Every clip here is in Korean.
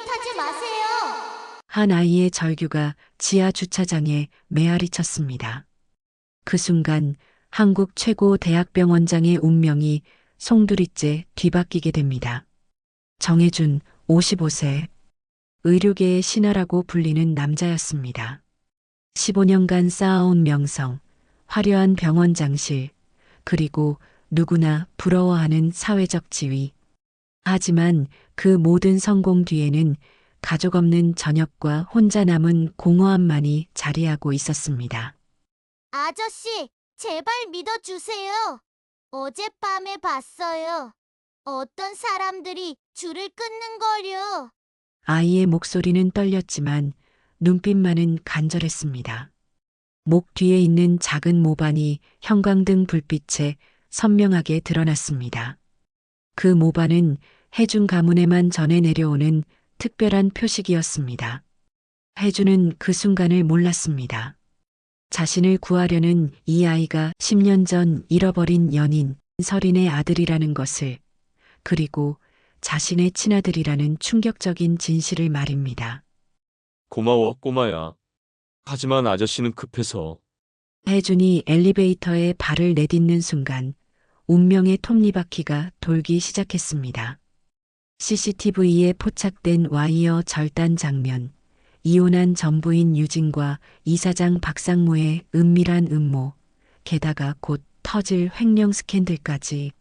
타지 마세요. 한 아이의 절규가 지하 주차장에 메아리 쳤습니다. 그 순간 한국 최고 대학병원장의 운명이 송두리째 뒤바뀌게 됩니다. 정해준 55세, 의료계의 신하라고 불리는 남자였습니다. 15년간 쌓아온 명성, 화려한 병원 장실, 그리고 누구나 부러워하는 사회적 지위. 하지만 그 모든 성공 뒤에는 가족 없는 저녁과 혼자 남은 공허함만이 자리하고 있었습니다. 아저씨, 제발 믿어주세요. 어젯밤에 봤어요. 어떤 사람들이 줄을 끊는 걸요. 아이의 목소리는 떨렸지만 눈빛만은 간절했습니다. 목 뒤에 있는 작은 모반이 형광등 불빛에 선명하게 드러났습니다. 그 모반은 혜준 가문에만 전해 내려오는 특별한 표식이었습니다. 혜준은 그 순간을 몰랐습니다. 자신을 구하려는 이 아이가 10년 전 잃어버린 연인 설인의 아들이라는 것을, 그리고 자신의 친아들이라는 충격적인 진실을 말입니다. 고마워, 꼬마야. 하지만 아저씨는 급해서. 혜준이 엘리베이터에 발을 내딛는 순간 운명의 톱니바퀴가 돌기 시작했습니다. CCTV에 포착된 와이어 절단 장면, 이혼한 전부인 유진과 이사장 박상무의 은밀한 음모, 게다가 곧 터질 횡령 스캔들까지.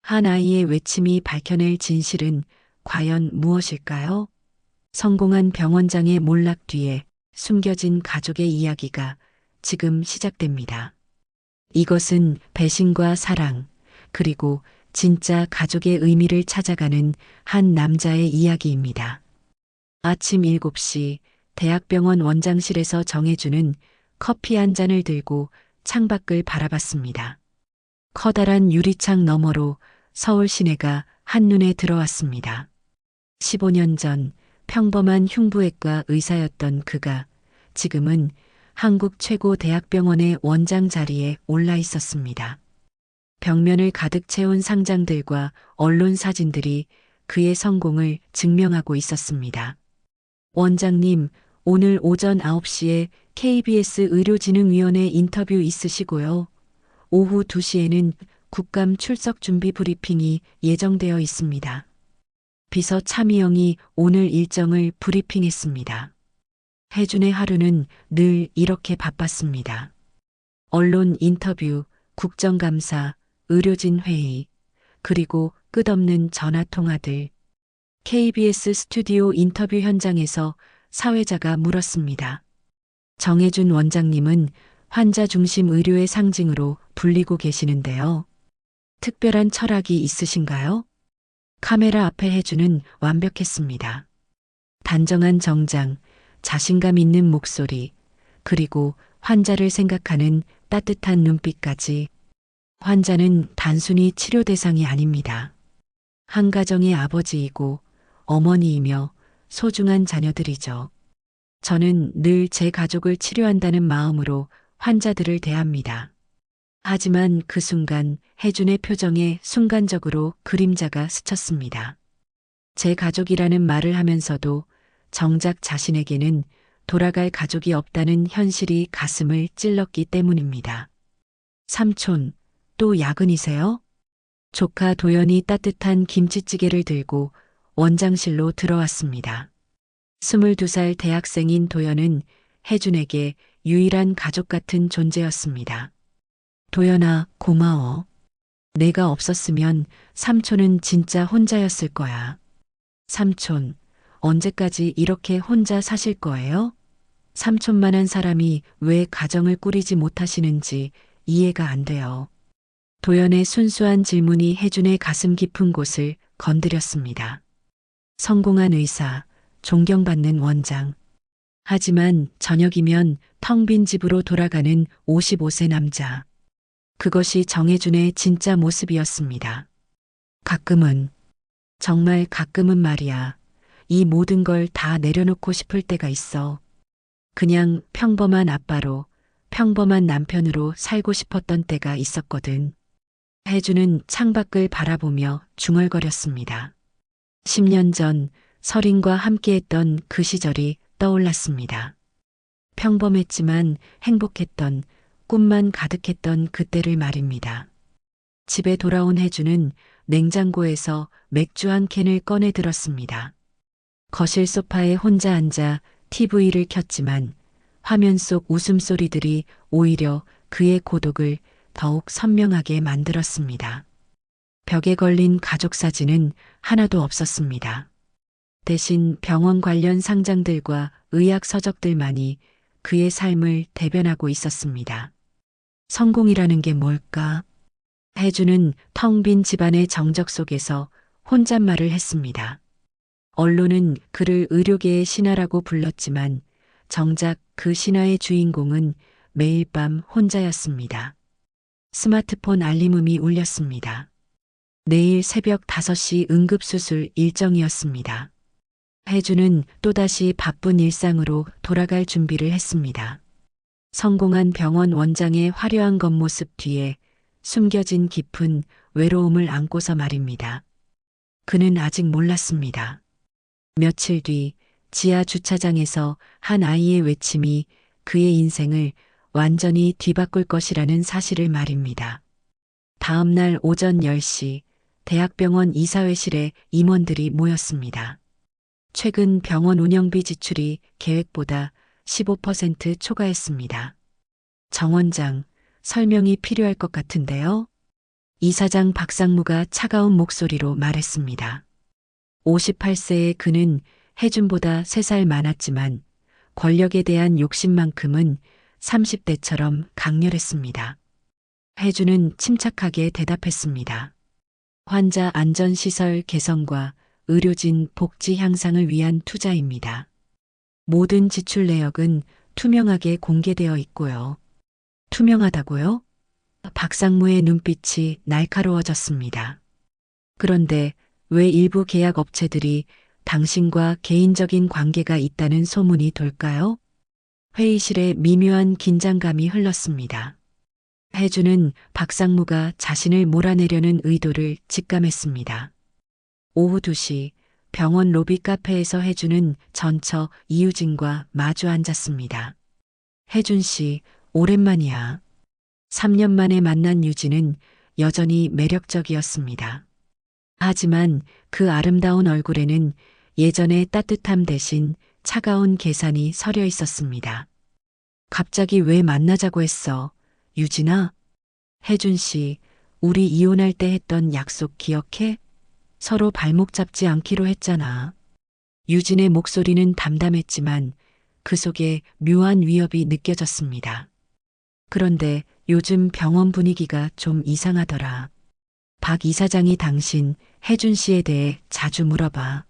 한 아이의 외침이 밝혀낼 진실은 과연 무엇일까요? 성공한 병원장의 몰락 뒤에 숨겨진 가족의 이야기가 지금 시작됩니다. 이것은 배신과 사랑, 그리고 진짜 가족의 의미를 찾아가는 한 남자의 이야기입니다. 아침 7시 대학병원 원장실에서 정해주는 커피 한 잔을 들고 창밖을 바라봤습니다. 커다란 유리창 너머로 서울 시내가 한눈에 들어왔습니다. 15년 전 평범한 흉부외과 의사였던 그가 지금은 한국 최고 대학병원의 원장 자리에 올라 있었습니다. 벽면을 가득 채운 상장들과 언론 사진들이 그의 성공을 증명하고 있었습니다. 원장님, 오늘 오전 9시에 KBS 의료진흥위원회 인터뷰 있으시고요. 오후 2시에는 국감 출석 준비 브리핑이 예정되어 있습니다. 비서 차미영이 오늘 일정을 브리핑했습니다. 혜준의 하루는 늘 이렇게 바빴습니다. 언론 인터뷰, 국정감사, 의료진 회의, 그리고 끝없는 전화통화들. KBS 스튜디오 인터뷰 현장에서 사회자가 물었습니다. 정해준 원장님은 환자 중심 의료의 상징으로 불리고 계시는데요. 특별한 철학이 있으신가요? 카메라 앞에 혜준은 완벽했습니다. 단정한 정장, 자신감 있는 목소리, 그리고 환자를 생각하는 따뜻한 눈빛까지. 환자는 단순히 치료 대상이 아닙니다. 한 가정의 아버지이고 어머니이며 소중한 자녀들이죠. 저는 늘 제 가족을 치료한다는 마음으로 환자들을 대합니다. 하지만 그 순간 혜준의 표정에 순간적으로 그림자가 스쳤습니다. 제 가족이라는 말을 하면서도 정작 자신에게는 돌아갈 가족이 없다는 현실이 가슴을 찔렀기 때문입니다. 삼촌, 또 야근이세요? 조카 도연이 따뜻한 김치찌개를 들고 원장실로 들어왔습니다. 22살 대학생인 도연은 혜준에게 유일한 가족 같은 존재였습니다. 도연아, 고마워. 내가 없었으면 삼촌은 진짜 혼자였을 거야. 삼촌, 언제까지 이렇게 혼자 사실 거예요? 삼촌만한 사람이 왜 가정을 꾸리지 못하시는지 이해가 안 돼요. 도연의 순수한 질문이 혜준의 가슴 깊은 곳을 건드렸습니다. 성공한 의사, 존경받는 원장. 하지만 저녁이면 텅 빈 집으로 돌아가는 55세 남자. 그것이 정해준의 진짜 모습이었습니다. 가끔은, 정말 가끔은 말이야, 이 모든 걸 다 내려놓고 싶을 때가 있어. 그냥 평범한 아빠로, 평범한 남편으로 살고 싶었던 때가 있었거든. 혜준은 창밖을 바라보며 중얼거렸습니다. 10년 전 설인과 함께했던 그 시절이 떠올랐습니다. 평범했지만 행복했던, 꿈만 가득했던 그때를 말입니다. 집에 돌아온 혜주는 냉장고에서 맥주 한 캔을 꺼내 들었습니다. 거실 소파에 혼자 앉아 TV를 켰지만 화면 속 웃음소리들이 오히려 그의 고독을 더욱 선명하게 만들었습니다. 벽에 걸린 가족 사진은 하나도 없었습니다. 대신 병원 관련 상장들과 의학 서적들만이 그의 삶을 대변하고 있었습니다. 성공이라는 게 뭘까? 혜주는 텅 빈 집안의 정적 속에서 혼잣말을 했습니다. 언론은 그를 의료계의 신하라고 불렀지만 정작 그 신화의 주인공은 매일 밤 혼자였습니다. 스마트폰 알림음이 울렸습니다. 내일 새벽 5시 응급수술 일정이었습니다. 혜주는 또다시 바쁜 일상으로 돌아갈 준비를 했습니다. 성공한 병원 원장의 화려한 겉모습 뒤에 숨겨진 깊은 외로움을 안고서 말입니다. 그는 아직 몰랐습니다. 며칠 뒤 지하 주차장에서 한 아이의 외침이 그의 인생을 완전히 뒤바꿀 것이라는 사실을 말입니다. 다음 날 오전 10시 대학병원 이사회실에 임원들이 모였습니다. 최근 병원 운영비 지출이 계획보다 15% 초과했습니다. 정 원장, 설명이 필요할 것 같은데요. 이사장 박상무가 차가운 목소리로 말했습니다. 58세의 그는 혜준보다 3살 많았지만 권력에 대한 욕심만큼은 30대처럼 강렬했습니다. 혜준은 침착하게 대답했습니다. 환자 안전시설 개선과 의료진 복지 향상을 위한 투자입니다. 모든 지출 내역은 투명하게 공개되어 있고요. 투명하다고요? 박상무의 눈빛이 날카로워졌습니다. 그런데 왜 일부 계약 업체들이 당신과 개인적인 관계가 있다는 소문이 돌까요? 회의실에 미묘한 긴장감이 흘렀습니다. 혜주는 박상무가 자신을 몰아내려는 의도를 직감했습니다. 오후 2시 병원 로비 카페에서 혜주는 전처 이유진과 마주 앉았습니다. 혜준 씨, 오랜만이야. 3년 만에 만난 유진은 여전히 매력적이었습니다. 하지만 그 아름다운 얼굴에는 예전의 따뜻함 대신 차가운 계산이 서려 있었습니다. 갑자기 왜 만나자고 했어? 유진아? 혜준 씨, 우리 이혼할 때 했던 약속 기억해? 서로 발목 잡지 않기로 했잖아. 유진의 목소리는 담담했지만 그 속에 묘한 위협이 느껴졌습니다. 그런데 요즘 병원 분위기가 좀 이상하더라. 박 이사장이 당신 혜준 씨에 대해 자주 물어봐.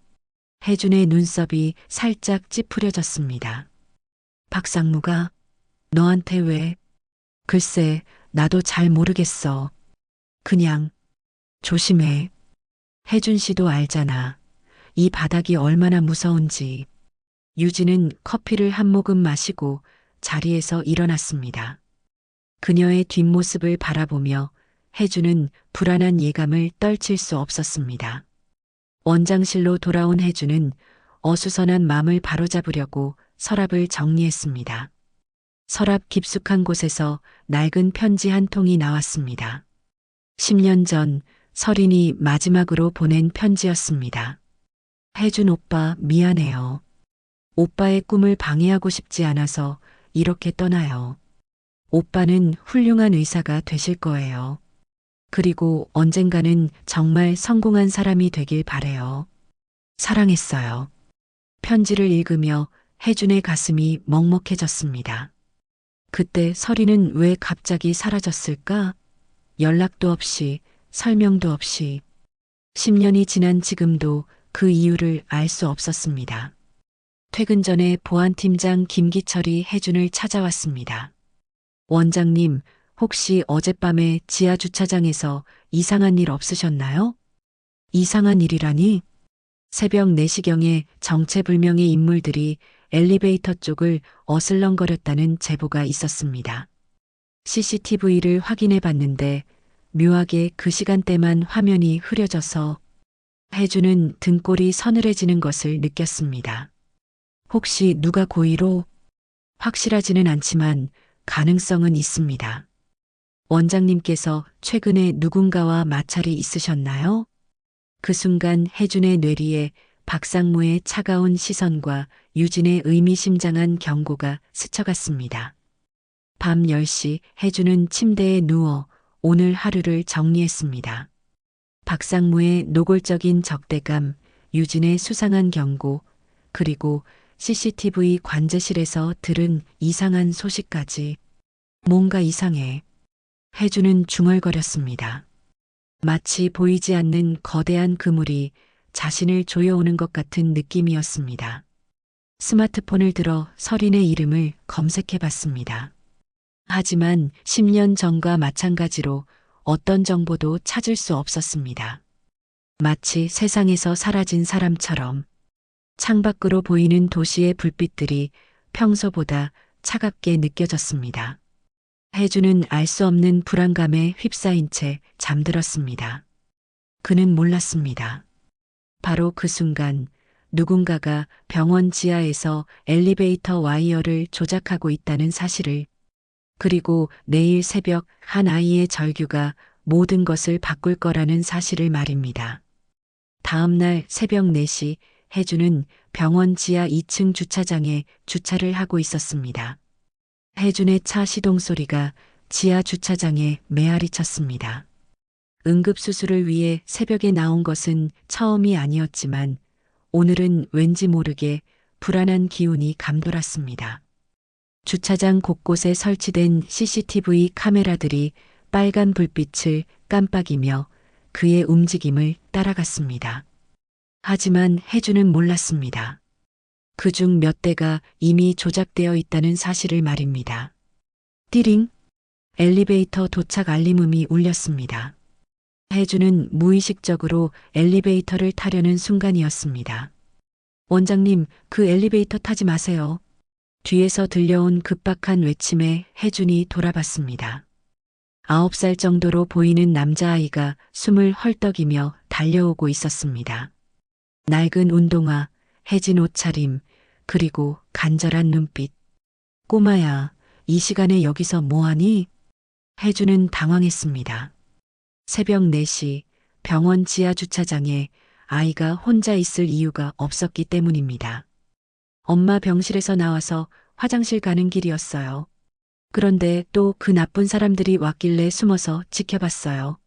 혜준의 눈썹이 살짝 찌푸려졌습니다. 박상무가 너한테 왜? 글쎄, 나도 잘 모르겠어. 그냥 조심해. 혜준 씨도 알잖아. 이 바닥이 얼마나 무서운지. 유진은 커피를 한 모금 마시고 자리에서 일어났습니다. 그녀의 뒷모습을 바라보며 혜주는 불안한 예감을 떨칠 수 없었습니다. 원장실로 돌아온 혜주는 어수선한 마음을 바로잡으려고 서랍을 정리했습니다. 서랍 깊숙한 곳에서 낡은 편지 한 통이 나왔습니다. 10년 전 설인이 마지막으로 보낸 편지였습니다. 혜준 오빠 미안해요. 오빠의 꿈을 방해하고 싶지 않아서 이렇게 떠나요. 오빠는 훌륭한 의사가 되실 거예요. 그리고 언젠가는 정말 성공한 사람이 되길 바래요. 사랑했어요. 편지를 읽으며 혜준의 가슴이 먹먹해졌습니다. 그때 설이는 왜 갑자기 사라졌을까? 연락도 없이, 설명도 없이. 10년이 지난 지금도 그 이유를 알 수 없었습니다. 퇴근 전에 보안팀장 김기철이 혜준을 찾아왔습니다. 원장님, 혹시 어젯밤에 지하 주차장에서 이상한 일 없으셨나요? 이상한 일이라니? 새벽 4시경에 정체불명의 인물들이 엘리베이터 쪽을 어슬렁거렸다는 제보가 있었습니다. CCTV를 확인해 봤는데 묘하게 그 시간대만 화면이 흐려져서 혜주는 등골이 서늘해지는 것을 느꼈습니다. 혹시 누가 고의로? 확실하지는 않지만 가능성은 있습니다. 원장님께서 최근에 누군가와 마찰이 있으셨나요? 그 순간 혜준의 뇌리에 박상무의 차가운 시선과 유진의 의미심장한 경고가 스쳐갔습니다. 밤 10시 혜준은 침대에 누워 오늘 하루를 정리했습니다. 박상무의 노골적인 적대감, 유진의 수상한 경고, 그리고 CCTV 관제실에서 들은 이상한 소식까지. 뭔가 이상해. 혜주는 중얼거렸습니다. 마치 보이지 않는 거대한 그물이 자신을 조여오는 것 같은 느낌이었습니다. 스마트폰을 들어 설인의 이름을 검색해 봤습니다. 하지만 10년 전과 마찬가지로 어떤 정보도 찾을 수 없었습니다. 마치 세상에서 사라진 사람처럼 창밖으로 보이는 도시의 불빛들이 평소보다 차갑게 느껴졌습니다. 혜주는 알 수 없는 불안감에 휩싸인 채 잠들었습니다. 그는 몰랐습니다. 바로 그 순간 누군가가 병원 지하에서 엘리베이터 와이어를 조작하고 있다는 사실을, 그리고 내일 새벽 한 아이의 절규가 모든 것을 바꿀 거라는 사실을 말입니다. 다음 날 새벽 4시 혜주는 병원 지하 2층 주차장에 주차를 하고 있었습니다. 혜준의 차 시동 소리가 지하 주차장에 메아리 쳤습니다. 응급수술을 위해 새벽에 나온 것은 처음이 아니었지만 오늘은 왠지 모르게 불안한 기운이 감돌았습니다. 주차장 곳곳에 설치된 CCTV 카메라들이 빨간 불빛을 깜빡이며 그의 움직임을 따라갔습니다. 하지만 혜주는 몰랐습니다. 그중 몇 대가 이미 조작되어 있다는 사실을 말입니다. 띠링! 엘리베이터 도착 알림음이 울렸습니다. 혜주는 무의식적으로 엘리베이터를 타려는 순간이었습니다. 원장님, 그 엘리베이터 타지 마세요. 뒤에서 들려온 급박한 외침에 혜준이 돌아봤습니다. 9살 정도로 보이는 남자아이가 숨을 헐떡이며 달려오고 있었습니다. 낡은 운동화, 해진 옷차림, 그리고 간절한 눈빛. 꼬마야, 이 시간에 여기서 뭐하니? 혜주는 당황했습니다. 새벽 4시 병원 지하 주차장에 아이가 혼자 있을 이유가 없었기 때문입니다. 엄마 병실에서 나와서 화장실 가는 길이었어요. 그런데 또 그 나쁜 사람들이 왔길래 숨어서 지켜봤어요.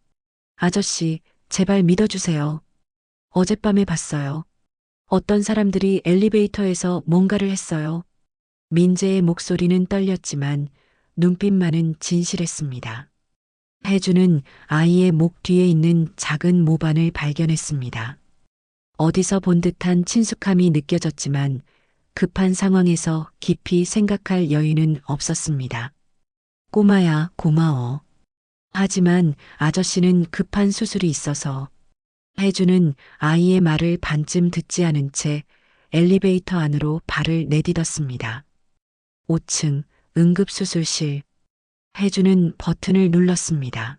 아저씨, 제발 믿어주세요. 어젯밤에 봤어요. 어떤 사람들이 엘리베이터에서 뭔가를 했어요. 민재의 목소리는 떨렸지만 눈빛만은 진실했습니다. 혜주는 아이의 목 뒤에 있는 작은 모반을 발견했습니다. 어디서 본 듯한 친숙함이 느껴졌지만 급한 상황에서 깊이 생각할 여유는 없었습니다. 꼬마야, 고마워. 하지만 아저씨는 급한 수술이 있어서. 혜주는 아이의 말을 반쯤 듣지 않은 채 엘리베이터 안으로 발을 내딛었습니다. 5층 응급수술실. 혜주는 버튼을 눌렀습니다.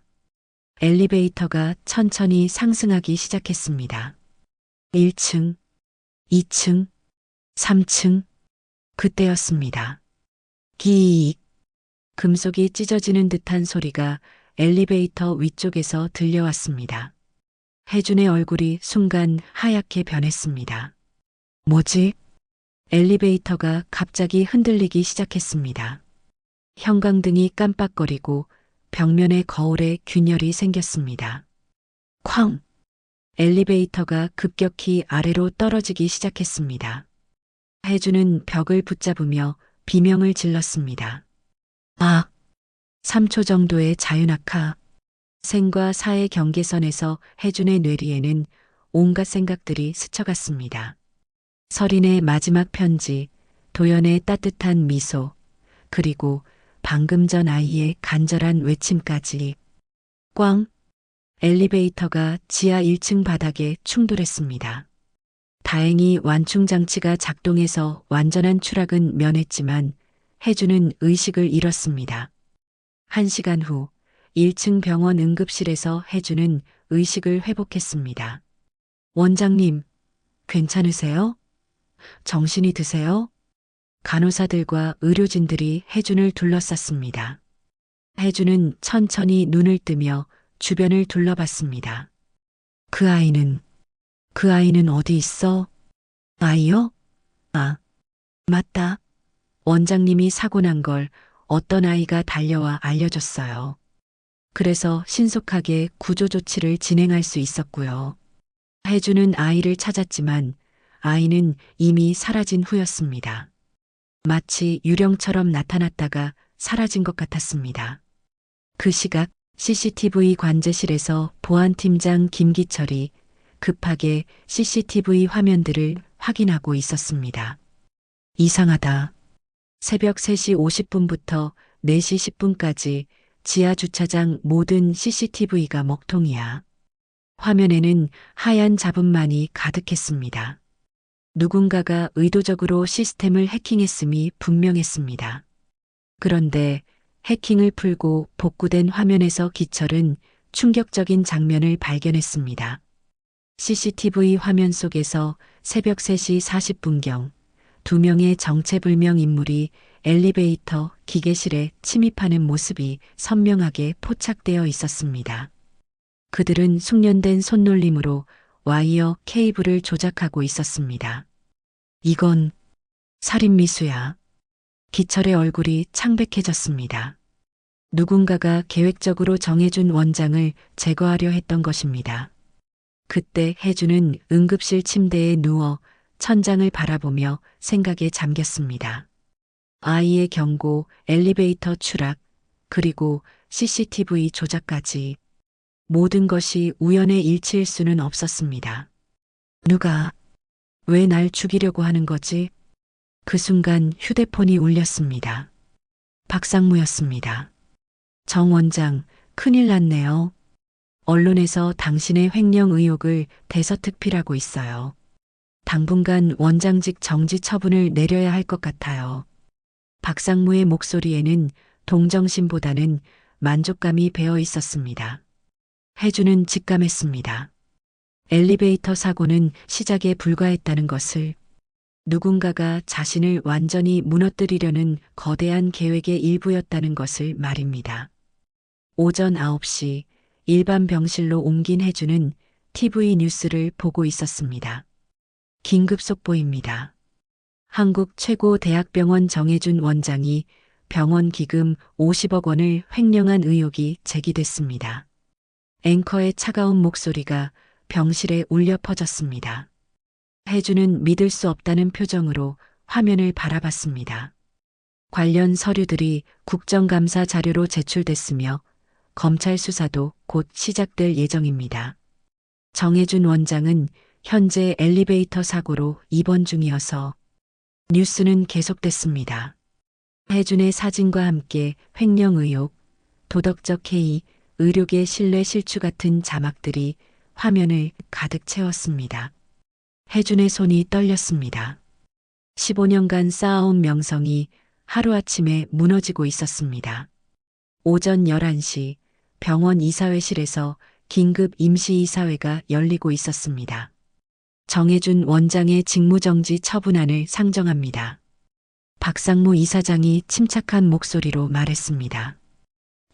엘리베이터가 천천히 상승하기 시작했습니다. 1층, 2층, 3층. 그때였습니다. 기익. 금속이 찢어지는 듯한 소리가 엘리베이터 위쪽에서 들려왔습니다. 혜준의 얼굴이 순간 하얗게 변했습니다. 뭐지? 엘리베이터가 갑자기 흔들리기 시작했습니다. 형광등이 깜빡거리고 벽면의 거울에 균열이 생겼습니다. 쾅! 엘리베이터가 급격히 아래로 떨어지기 시작했습니다. 혜주는 벽을 붙잡으며 비명을 질렀습니다. 아! 3초 정도의 자유낙하. 생과 사의 경계선에서 혜준의 뇌리에는 온갖 생각들이 스쳐갔습니다. 설인의 마지막 편지, 도연의 따뜻한 미소, 그리고 방금 전 아이의 간절한 외침까지. 꽝! 엘리베이터가 지하 1층 바닥에 충돌했습니다. 다행히 완충장치가 작동해서 완전한 추락은 면했지만 혜주는 의식을 잃었습니다. 1시간 후 1층 병원 응급실에서 혜주는 의식을 회복했습니다. 원장님, 괜찮으세요? 정신이 드세요? 간호사들과 의료진들이 혜준을 둘러쌌습니다. 혜준은 천천히 눈을 뜨며 주변을 둘러봤습니다. 그 아이는 어디 있어? 아이요? 아, 맞다. 원장님이 사고 난 걸 어떤 아이가 달려와 알려줬어요. 그래서 신속하게 구조 조치를 진행할 수 있었고요. 혜주는 아이를 찾았지만 아이는 이미 사라진 후였습니다. 마치 유령처럼 나타났다가 사라진 것 같았습니다. 그 시각 CCTV 관제실에서 보안팀장 김기철이 급하게 CCTV 화면들을 확인하고 있었습니다. 이상하다. 새벽 3시 50분부터 4시 10분까지 지하 주차장 모든 CCTV가 먹통이야. 화면에는 하얀 잡음만이 가득했습니다. 누군가가 의도적으로 시스템을 해킹했음이 분명했습니다. 그런데 해킹을 풀고 복구된 화면에서 기철은 충격적인 장면을 발견했습니다. CCTV 화면 속에서 새벽 3시 40분경 2명의 정체불명 인물이 엘리베이터 기계실에 침입하는 모습이 선명하게 포착되어 있었습니다. 그들은 숙련된 손놀림으로 와이어 케이블을 조작하고 있었습니다. 이건 살인미수야. 기철의 얼굴이 창백해졌습니다. 누군가가 계획적으로 정해준 원장을 제거하려 했던 것입니다. 그때 혜주는 응급실 침대에 누워 천장을 바라보며 생각에 잠겼습니다. 아이의 경고, 엘리베이터 추락, 그리고 CCTV 조작까지 모든 것이 우연의 일치일 수는 없었습니다. 누가, 왜 날 죽이려고 하는 거지? 그 순간 휴대폰이 울렸습니다. 박상무였습니다. 정 원장, 큰일 났네요. 언론에서 당신의 횡령 의혹을 대서특필하고 있어요. 당분간 원장직 정지 처분을 내려야 할 것 같아요. 박상무의 목소리에는 동정심보다는 만족감이 배어 있었습니다. 혜주는 직감했습니다. 엘리베이터 사고는 시작에 불과했다는 것을, 누군가가 자신을 완전히 무너뜨리려는 거대한 계획의 일부였다는 것을 말입니다. 오전 9시 일반 병실로 옮긴 혜주는 TV 뉴스를 보고 있었습니다. 긴급 속보입니다. 한국 최고 대학병원 정혜준 원장이 병원 기금 50억 원을 횡령한 의혹이 제기됐습니다. 앵커의 차가운 목소리가 병실에 울려 퍼졌습니다. 혜주는 믿을 수 없다는 표정으로 화면을 바라봤습니다. 관련 서류들이 국정감사 자료로 제출됐으며 검찰 수사도 곧 시작될 예정입니다. 정혜준 원장은 현재 엘리베이터 사고로 입원 중이어서 뉴스는 계속됐습니다. 혜준의 사진과 함께 횡령 의혹, 도덕적 해이, 의료계 신뢰 실추 같은 자막들이 화면을 가득 채웠습니다. 혜준의 손이 떨렸습니다. 15년간 쌓아온 명성이 하루아침에 무너지고 있었습니다. 오전 11시 병원 이사회실에서 긴급 임시이사회가 열리고 있었습니다. 정혜준 원장의 직무정지 처분안을 상정합니다. 박상무 이사장이 침착한 목소리로 말했습니다.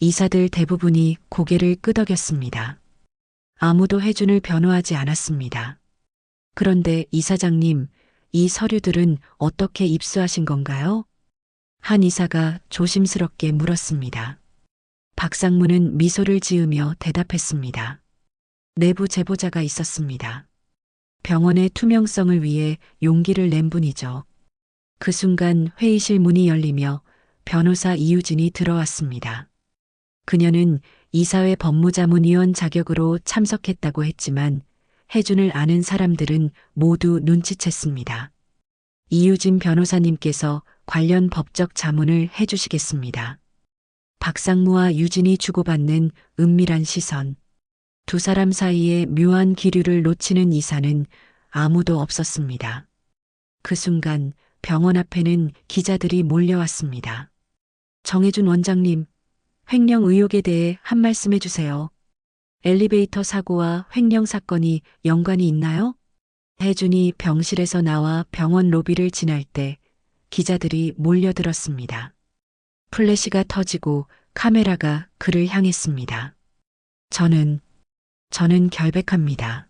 이사들 대부분이 고개를 끄덕였습니다. 아무도 혜준을 변호하지 않았습니다. 그런데 이사장님, 이 서류들은 어떻게 입수하신 건가요? 한 이사가 조심스럽게 물었습니다. 박상무는 미소를 지으며 대답했습니다. 내부 제보자가 있었습니다. 병원의 투명성을 위해 용기를 낸 분이죠. 그 순간 회의실 문이 열리며 변호사 이유진이 들어왔습니다. 그녀는 이사회 법무자문위원 자격으로 참석했다고 했지만 혜준을 아는 사람들은 모두 눈치챘습니다. 이유진 변호사님께서 관련 법적 자문을 해주시겠습니다. 박상무와 유진이 주고받는 은밀한 시선. 두 사람 사이에 묘한 기류를 놓치는 이사는 아무도 없었습니다. 그 순간 병원 앞에는 기자들이 몰려왔습니다. 정혜준 원장님, 횡령 의혹에 대해 한 말씀 해주세요. 엘리베이터 사고와 횡령 사건이 연관이 있나요? 혜준이 병실에서 나와 병원 로비를 지날 때 기자들이 몰려들었습니다. 플래시가 터지고 카메라가 그를 향했습니다. 저는 결백합니다.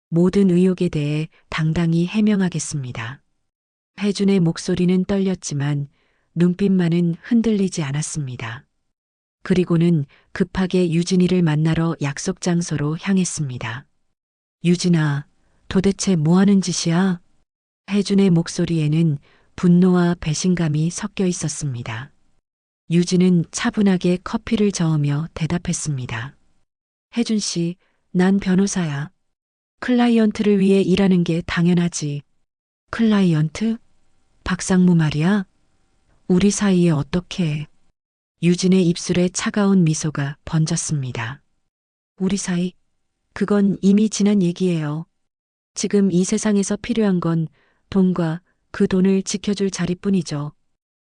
모든 의혹에 대해 당당히 해명하겠습니다. 혜준의 목소리는 떨렸지만 눈빛만은 흔들리지 않았습니다. 그리고는 급하게 유진이를 만나러 약속 장소로 향했습니다. 유진아, 도대체 뭐 하는 짓이야? 혜준의 목소리에는 분노와 배신감이 섞여 있었습니다. 유진은 차분하게 커피를 저으며 대답했습니다. 혜준 씨, 난 변호사야. 클라이언트를 위해 일하는 게 당연하지. 클라이언트? 박상무 말이야? 우리 사이에 어떻게? 유진의 입술에 차가운 미소가 번졌습니다. 우리 사이? 그건 이미 지난 얘기예요. 지금 이 세상에서 필요한 건 돈과 그 돈을 지켜줄 자리뿐이죠.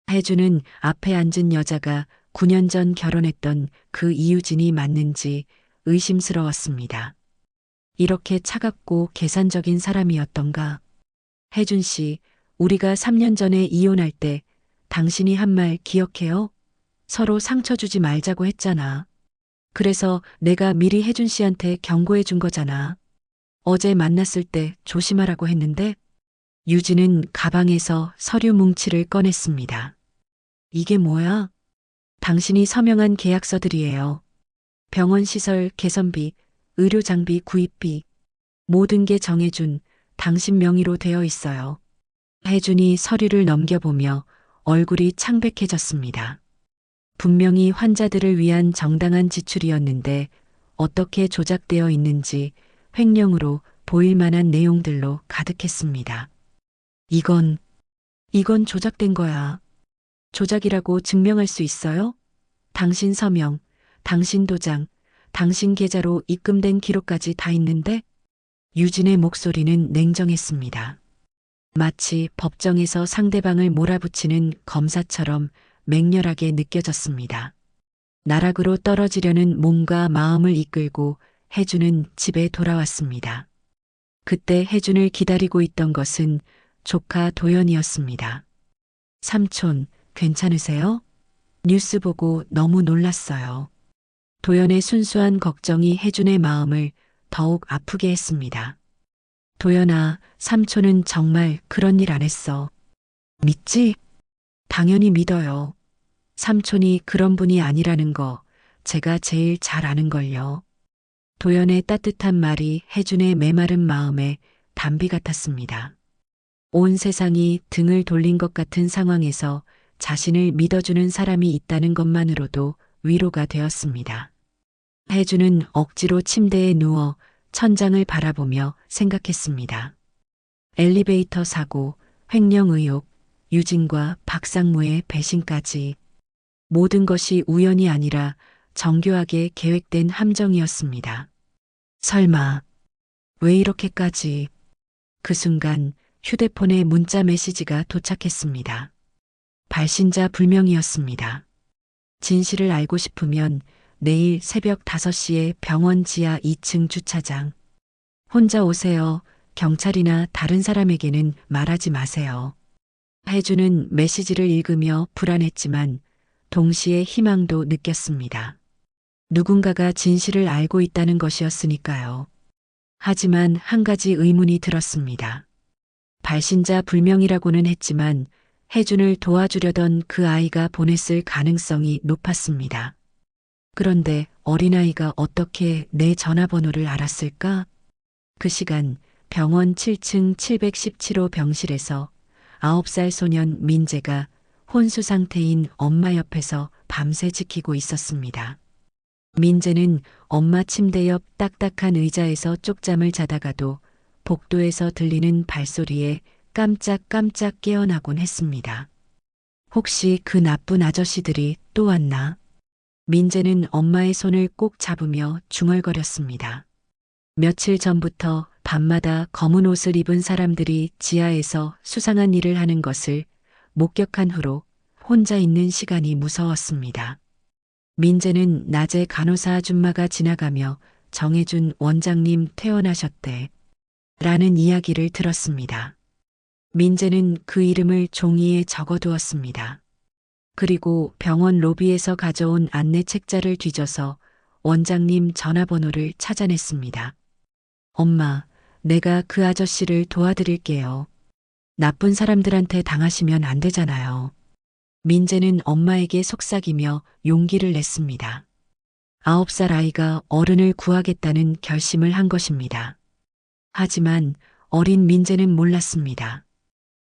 혜주는 앞에 앉은 여자가 9년 전 결혼했던 그 이유진이 맞는지 의심스러웠습니다. 이렇게 차갑고 계산적인 사람이었던가? 혜준 씨, 우리가 3년 전에 이혼할 때 당신이 한 말 기억해요? 서로 상처 주지 말자고 했잖아. 그래서 내가 미리 혜준 씨한테 경고해 준 거잖아. 어제 만났을 때 조심하라고 했는데 유진은 가방에서 서류 뭉치를 꺼냈습니다. 이게 뭐야? 당신이 서명한 계약서들이에요. 병원 시설 개선비, 의료 장비 구입비, 모든 게 정해준 당신 명의로 되어 있어요. 혜준이 서류를 넘겨보며 얼굴이 창백해졌습니다. 분명히 환자들을 위한 정당한 지출이었는데 어떻게 조작되어 있는지 횡령으로 보일 만한 내용들로 가득했습니다. 이건 조작된 거야. 조작이라고 증명할 수 있어요? 당신 서명, 당신 도장, 당신 계좌로 입금된 기록까지 다 있는데? 유진의 목소리는 냉정했습니다. 마치 법정에서 상대방을 몰아붙이는 검사처럼 맹렬하게 느껴졌습니다. 나락으로 떨어지려는 몸과 마음을 이끌고 혜준은 집에 돌아왔습니다. 그때 혜준을 기다리고 있던 것은 조카 도연이었습니다. 삼촌, 괜찮으세요? 뉴스 보고 너무 놀랐어요. 도연의 순수한 걱정이 혜준의 마음을 더욱 아프게 했습니다. 도연아, 삼촌은 정말 그런 일 안 했어. 믿지? 당연히 믿어요. 삼촌이 그런 분이 아니라는 거 제가 제일 잘 아는걸요. 도연의 따뜻한 말이 혜준의 메마른 마음에 단비 같았습니다. 온 세상이 등을 돌린 것 같은 상황에서 자신을 믿어주는 사람이 있다는 것만으로도 위로가 되었습니다. 혜준은 억지로 침대에 누워 천장을 바라보며 생각했습니다. 엘리베이터 사고, 횡령 의혹, 유진과 박상무의 배신까지 모든 것이 우연이 아니라 정교하게 계획된 함정이었습니다. 설마 왜 이렇게까지? 그 순간 휴대폰에 문자 메시지가 도착했습니다. 발신자 불명이었습니다. 진실을 알고 싶으면 내일 새벽 5시에 병원 지하 2층 주차장. 혼자 오세요. 경찰이나 다른 사람에게는 말하지 마세요. 혜주는 메시지를 읽으며 불안했지만 동시에 희망도 느꼈습니다. 누군가가 진실을 알고 있다는 것이었으니까요. 하지만 한 가지 의문이 들었습니다. 발신자 불명이라고는 했지만 혜준을 도와주려던 그 아이가 보냈을 가능성이 높았습니다. 그런데 어린아이가 어떻게 내 전화번호를 알았을까? 그 시간 병원 7층 717호 병실에서 9살 소년 민재가 혼수 상태인 엄마 옆에서 밤새 지키고 있었습니다. 민재는 엄마 침대 옆 딱딱한 의자에서 쪽잠을 자다가도 복도에서 들리는 발소리에 깜짝깜짝 깨어나곤 했습니다. 혹시 그 나쁜 아저씨들이 또 왔나? 민재는 엄마의 손을 꼭 잡으며 중얼거렸습니다. 며칠 전부터 밤마다 검은 옷을 입은 사람들이 지하에서 수상한 일을 하는 것을 목격한 후로 혼자 있는 시간이 무서웠습니다. 민재는 낮에 간호사 아줌마가 지나가며 정해준 원장님 퇴원하셨대. 라는 이야기를 들었습니다. 민재는 그 이름을 종이에 적어두었습니다. 그리고 병원 로비에서 가져온 안내 책자를 뒤져서 원장님 전화번호를 찾아냈습니다. 엄마, 내가 그 아저씨를 도와드릴게요. 나쁜 사람들한테 당하시면 안 되잖아요. 민재는 엄마에게 속삭이며 용기를 냈습니다. 9살 아이가 어른을 구하겠다는 결심을 한 것입니다. 하지만 어린 민재는 몰랐습니다.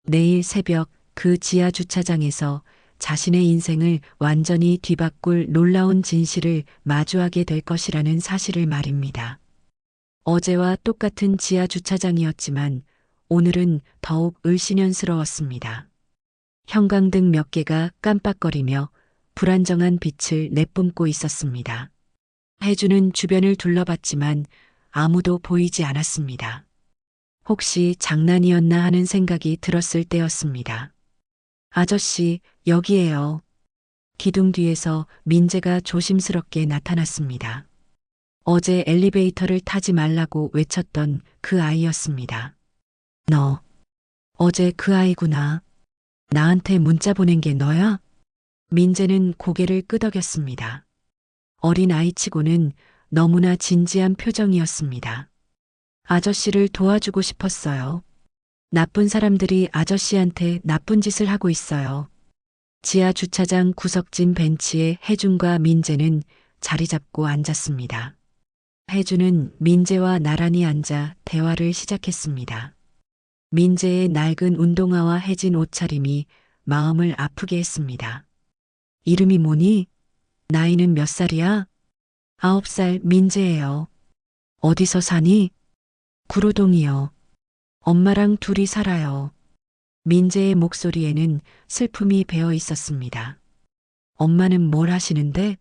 내일 새벽 그 지하 주차장에서 자신의 인생을 완전히 뒤바꿀 놀라운 진실을 마주하게 될 것이라는 사실을 말입니다. 어제와 똑같은 지하 주차장이었지만 오늘은 더욱 을씨년스러웠습니다. 형광등 몇 개가 깜빡거리며 불안정한 빛을 내뿜고 있었습니다. 혜주는 주변을 둘러봤지만 아무도 보이지 않았습니다. 혹시 장난이었나 하는 생각이 들었을 때였습니다. 아저씨, 여기에요. 기둥 뒤에서 민재가 조심스럽게 나타났습니다. 어제 엘리베이터를 타지 말라고 외쳤던 그 아이였습니다. 너, 어제 그 아이구나. 나한테 문자 보낸 게 너야? 민재는 고개를 끄덕였습니다. 어린 아이치고는 너무나 진지한 표정이었습니다. 아저씨를 도와주고 싶었어요. 나쁜 사람들이 아저씨한테 나쁜 짓을 하고 있어요. 지하 주차장 구석진 벤치에 혜준과 민재는 자리 잡고 앉았습니다. 혜준은 민재와 나란히 앉아 대화를 시작했습니다. 민재의 낡은 운동화와 해진 옷차림이 마음을 아프게 했습니다. 이름이 뭐니? 나이는 몇 살이야? 9살 민재예요. 어디서 사니? 구로동이요. 엄마랑 둘이 살아요. 민재의 목소리에는 슬픔이 배어 있었습니다. 엄마는 뭘 하시는데?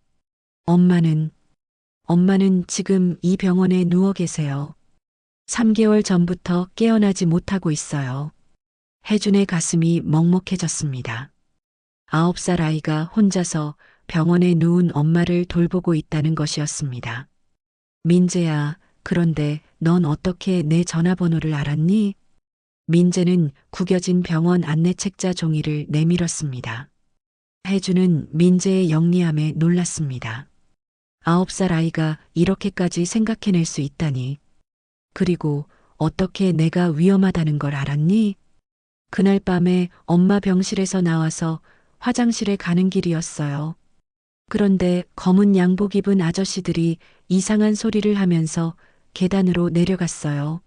엄마는 지금 이 병원에 누워 계세요. 3개월 전부터 깨어나지 못하고 있어요. 혜준의 가슴이 먹먹해졌습니다. 9살 아이가 혼자서 병원에 누운 엄마를 돌보고 있다는 것이었습니다. 민재야, 그런데 넌 어떻게 내 전화번호를 알았니? 민재는 구겨진 병원 안내 책자 종이를 내밀었습니다. 혜주는 민재의 영리함에 놀랐습니다. 9살 아이가 이렇게까지 생각해낼 수 있다니. 그리고 어떻게 내가 위험하다는 걸 알았니? 그날 밤에 엄마 병실에서 나와서 화장실에 가는 길이었어요. 그런데 검은 양복 입은 아저씨들이 이상한 소리를 하면서 계단으로 내려갔어요.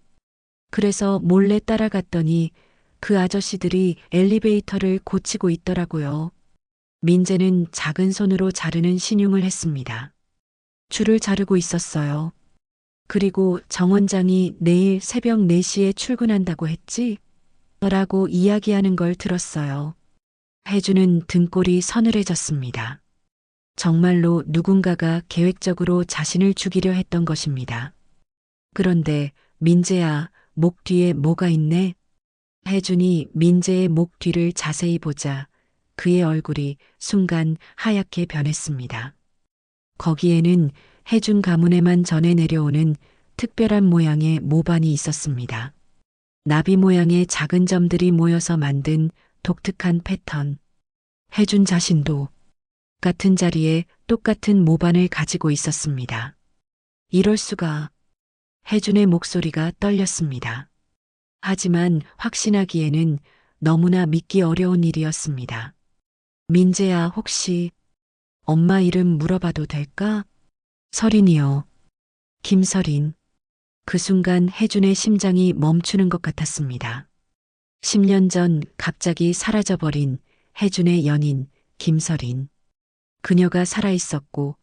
그래서 몰래 따라갔더니 그 아저씨들이 엘리베이터를 고치고 있더라고요. 민재는 작은 손으로 자르는 신용을 했습니다. 줄을 자르고 있었어요. 그리고 정 원장이 내일 새벽 4시에 출근한다고 했지? 라고 이야기하는 걸 들었어요. 혜주는 등골이 서늘해졌습니다. 정말로 누군가가 계획적으로 자신을 죽이려 했던 것입니다. 그런데 민재야, 목 뒤에 뭐가 있네? 혜준이 민재의 목 뒤를 자세히 보자 그의 얼굴이 순간 하얗게 변했습니다. 거기에는 혜준 가문에만 전해 내려오는 특별한 모양의 모반이 있었습니다. 나비 모양의 작은 점들이 모여서 만든 독특한 패턴. 혜준 자신도 같은 자리에 똑같은 모반을 가지고 있었습니다. 이럴 수가. 혜준의 목소리가 떨렸습니다. 하지만 확신하기에는 너무나 믿기 어려운 일이었습니다. 민재야, 혹시 엄마 이름 물어봐도 될까? 서린이요. 김서린. 그 순간 혜준의 심장이 멈추는 것 같았습니다. 10년 전 갑자기 사라져버린 혜준의 연인 김서린. 그녀가 살아있었고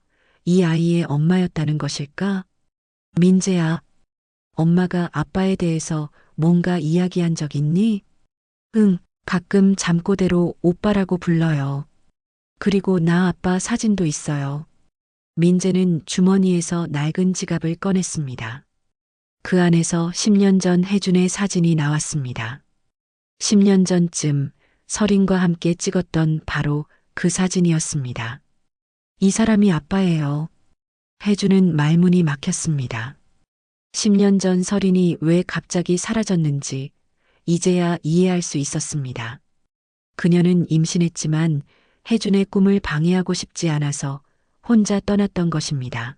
이 아이의 엄마였다는 것일까? 민재야, 엄마가 아빠에 대해서 뭔가 이야기한 적 있니? 응, 가끔 잠꼬대로 오빠라고 불러요. 그리고 나 아빠 사진도 있어요. 민재는 주머니에서 낡은 지갑을 꺼냈습니다. 그 안에서 10년 전 혜준의 사진이 나왔습니다. 10년 전쯤 서린과 함께 찍었던 바로 그 사진이었습니다. 이 사람이 아빠예요. 혜주는 말문이 막혔습니다. 10년 전 설인이 왜 갑자기 사라졌는지 이제야 이해할 수 있었습니다. 그녀는 임신했지만 혜준의 꿈을 방해하고 싶지 않아서 혼자 떠났던 것입니다.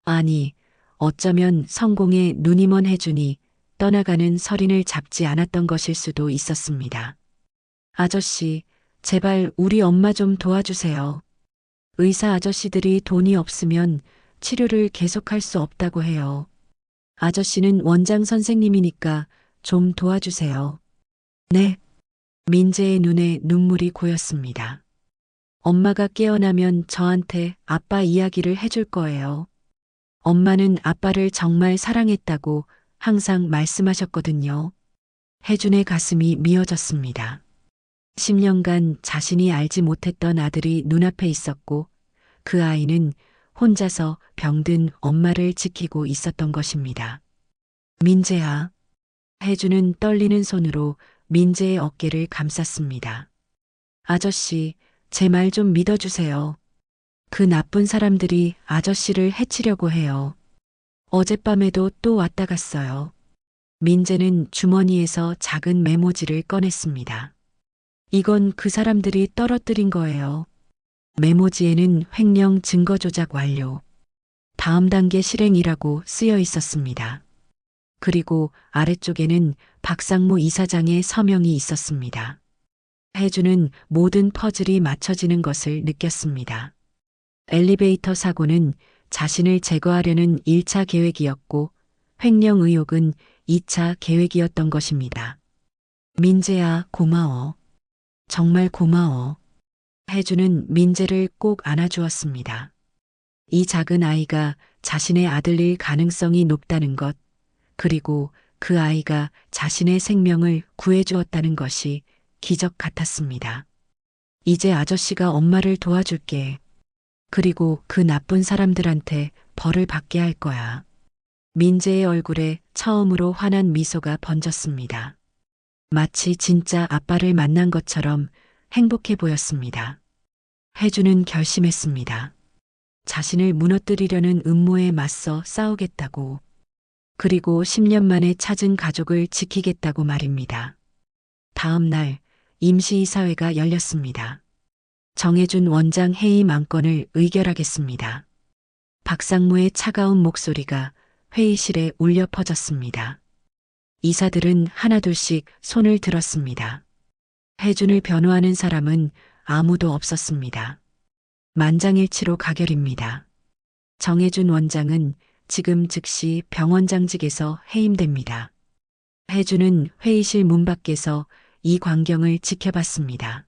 아니, 어쩌면 성공에 눈이 먼 혜준이 떠나가는 설인을 잡지 않았던 것일 수도 있었습니다. 아저씨, 제발 우리 엄마 좀 도와주세요. 의사 아저씨들이 돈이 없으면 치료를 계속할 수 없다고 해요. 아저씨는 원장 선생님이니까 좀 도와주세요. 네. 민재의 눈에 눈물이 고였습니다. 엄마가 깨어나면 저한테 아빠 이야기를 해줄 거예요. 엄마는 아빠를 정말 사랑했다고 항상 말씀하셨거든요. 혜준의 가슴이 미어졌습니다. 10년간 자신이 알지 못했던 아들이 눈앞에 있었고 그 아이는 혼자서 병든 엄마를 지키고 있었던 것입니다. 민재야. 혜준은 떨리는 손으로 민재의 어깨를 감쌌습니다. 아저씨, 제 말 좀 믿어주세요. 그 나쁜 사람들이 아저씨를 해치려고 해요. 어젯밤에도 또 왔다 갔어요. 민재는 주머니에서 작은 메모지를 꺼냈습니다. 이건 그 사람들이 떨어뜨린 거예요. 메모지에는 횡령 증거 조작 완료. 다음 단계 실행이라고 쓰여 있었습니다. 그리고 아래쪽에는 박상무 이사장의 서명이 있었습니다. 혜주는 모든 퍼즐이 맞춰지는 것을 느꼈습니다. 엘리베이터 사고는 자신을 제거하려는 1차 계획이었고 횡령 의혹은 2차 계획이었던 것입니다. 민재야, 고마워. 정말 고마워. 혜주는 민재를 꼭 안아주었습니다. 이 작은 아이가 자신의 아들일 가능성이 높다는 것, 그리고 그 아이가 자신의 생명을 구해주었다는 것이 기적 같았습니다. 이제 아저씨가 엄마를 도와줄게. 그리고 그 나쁜 사람들한테 벌을 받게 할 거야. 민재의 얼굴에 처음으로 환한 미소가 번졌습니다. 마치 진짜 아빠를 만난 것처럼 행복해 보였습니다. 혜주는 결심했습니다. 자신을 무너뜨리려는 음모에 맞서 싸우겠다고. 그리고 10년 만에 찾은 가족을 지키겠다고 말입니다. 다음 날 임시이사회가 열렸습니다. 정해준 원장 해임 안건을 의결하겠습니다. 박상무의 차가운 목소리가 회의실에 울려 퍼졌습니다. 이사들은 하나둘씩 손을 들었습니다. 혜준을 변호하는 사람은 아무도 없었습니다. 만장일치로 가결입니다. 정해준 원장은 지금 즉시 병원장직에서 해임됩니다. 혜준은 회의실 문 밖에서 이 광경을 지켜봤습니다.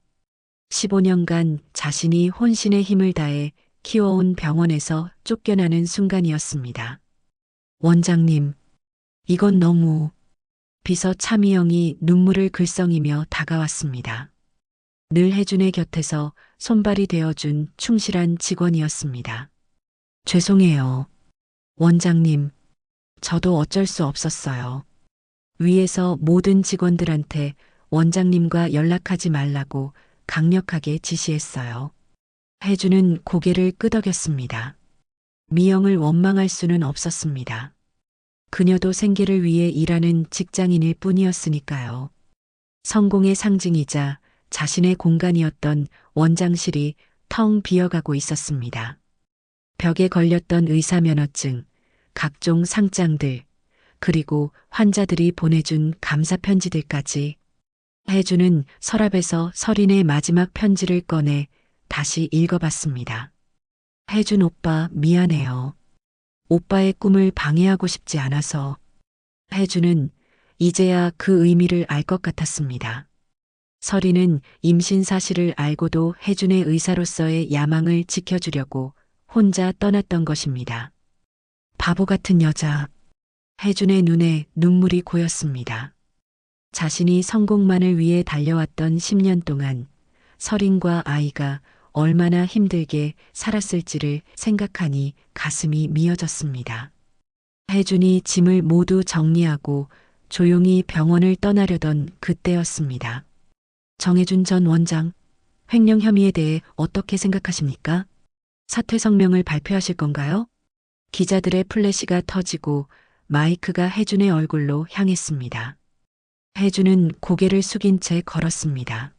15년간 자신이 혼신의 힘을 다해 키워온 병원에서 쫓겨나는 순간이었습니다. 원장님, 이건 너무... 비서 차미영이 눈물을 글썽이며 다가왔습니다. 늘 혜준의 곁에서 손발이 되어준 충실한 직원이었습니다. 죄송해요. 원장님, 저도 어쩔 수 없었어요. 위에서 모든 직원들한테 원장님과 연락하지 말라고 강력하게 지시했어요. 혜준은 고개를 끄덕였습니다. 미영을 원망할 수는 없었습니다. 그녀도 생계를 위해 일하는 직장인일 뿐이었으니까요. 성공의 상징이자 자신의 공간이었던 원장실이 텅 비어가고 있었습니다. 벽에 걸렸던 의사 면허증, 각종 상장들, 그리고 환자들이 보내준 감사 편지들까지. 혜주는 서랍에서 설인의 마지막 편지를 꺼내 다시 읽어봤습니다. 혜준 오빠 미안해요. 오빠의 꿈을 방해하고 싶지 않아서. 혜주는 이제야 그 의미를 알 것 같았습니다. 설이는 임신 사실을 알고도 혜준의 의사로서의 야망을 지켜주려고 혼자 떠났던 것입니다. 바보 같은 여자. 혜준의 눈에 눈물이 고였습니다. 자신이 성공만을 위해 달려왔던 10년 동안 설인과 아이가 얼마나 힘들게 살았을지를 생각하니 가슴이 미어졌습니다. 혜준이 짐을 모두 정리하고 조용히 병원을 떠나려던 그때였습니다. 정해준 전 원장, 횡령 혐의에 대해 어떻게 생각하십니까? 사퇴 성명을 발표하실 건가요? 기자들의 플래시가 터지고 마이크가 혜준의 얼굴로 향했습니다. 혜준은 고개를 숙인 채 걸었습니다.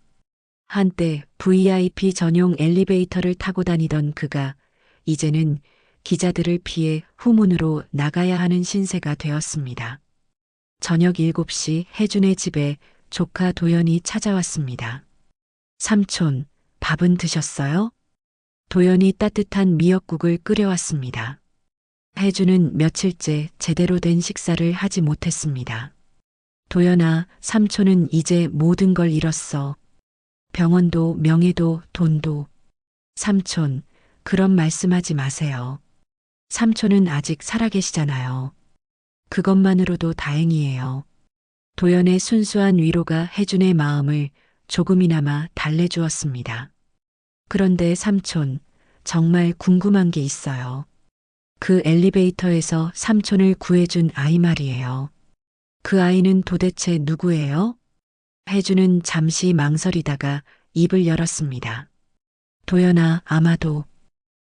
한때 VIP 전용 엘리베이터를 타고 다니던 그가 이제는 기자들을 피해 후문으로 나가야 하는 신세가 되었습니다. 저녁 7시 혜준의 집에 조카 도연이 찾아왔습니다. 삼촌, 밥은 드셨어요? 도연이 따뜻한 미역국을 끓여왔습니다. 혜준은 며칠째 제대로 된 식사를 하지 못했습니다. 도연아, 삼촌은 이제 모든 걸 잃었어. 병원도 명예도 돈도. 삼촌, 그런 말씀하지 마세요. 삼촌은 아직 살아계시잖아요. 그것만으로도 다행이에요. 도연의 순수한 위로가 혜준의 마음을 조금이나마 달래주었습니다. 그런데 삼촌, 정말 궁금한 게 있어요. 그 엘리베이터에서 삼촌을 구해준 아이 말이에요. 그 아이는 도대체 누구예요? 혜준은 잠시 망설이다가 입을 열었습니다. 도연아,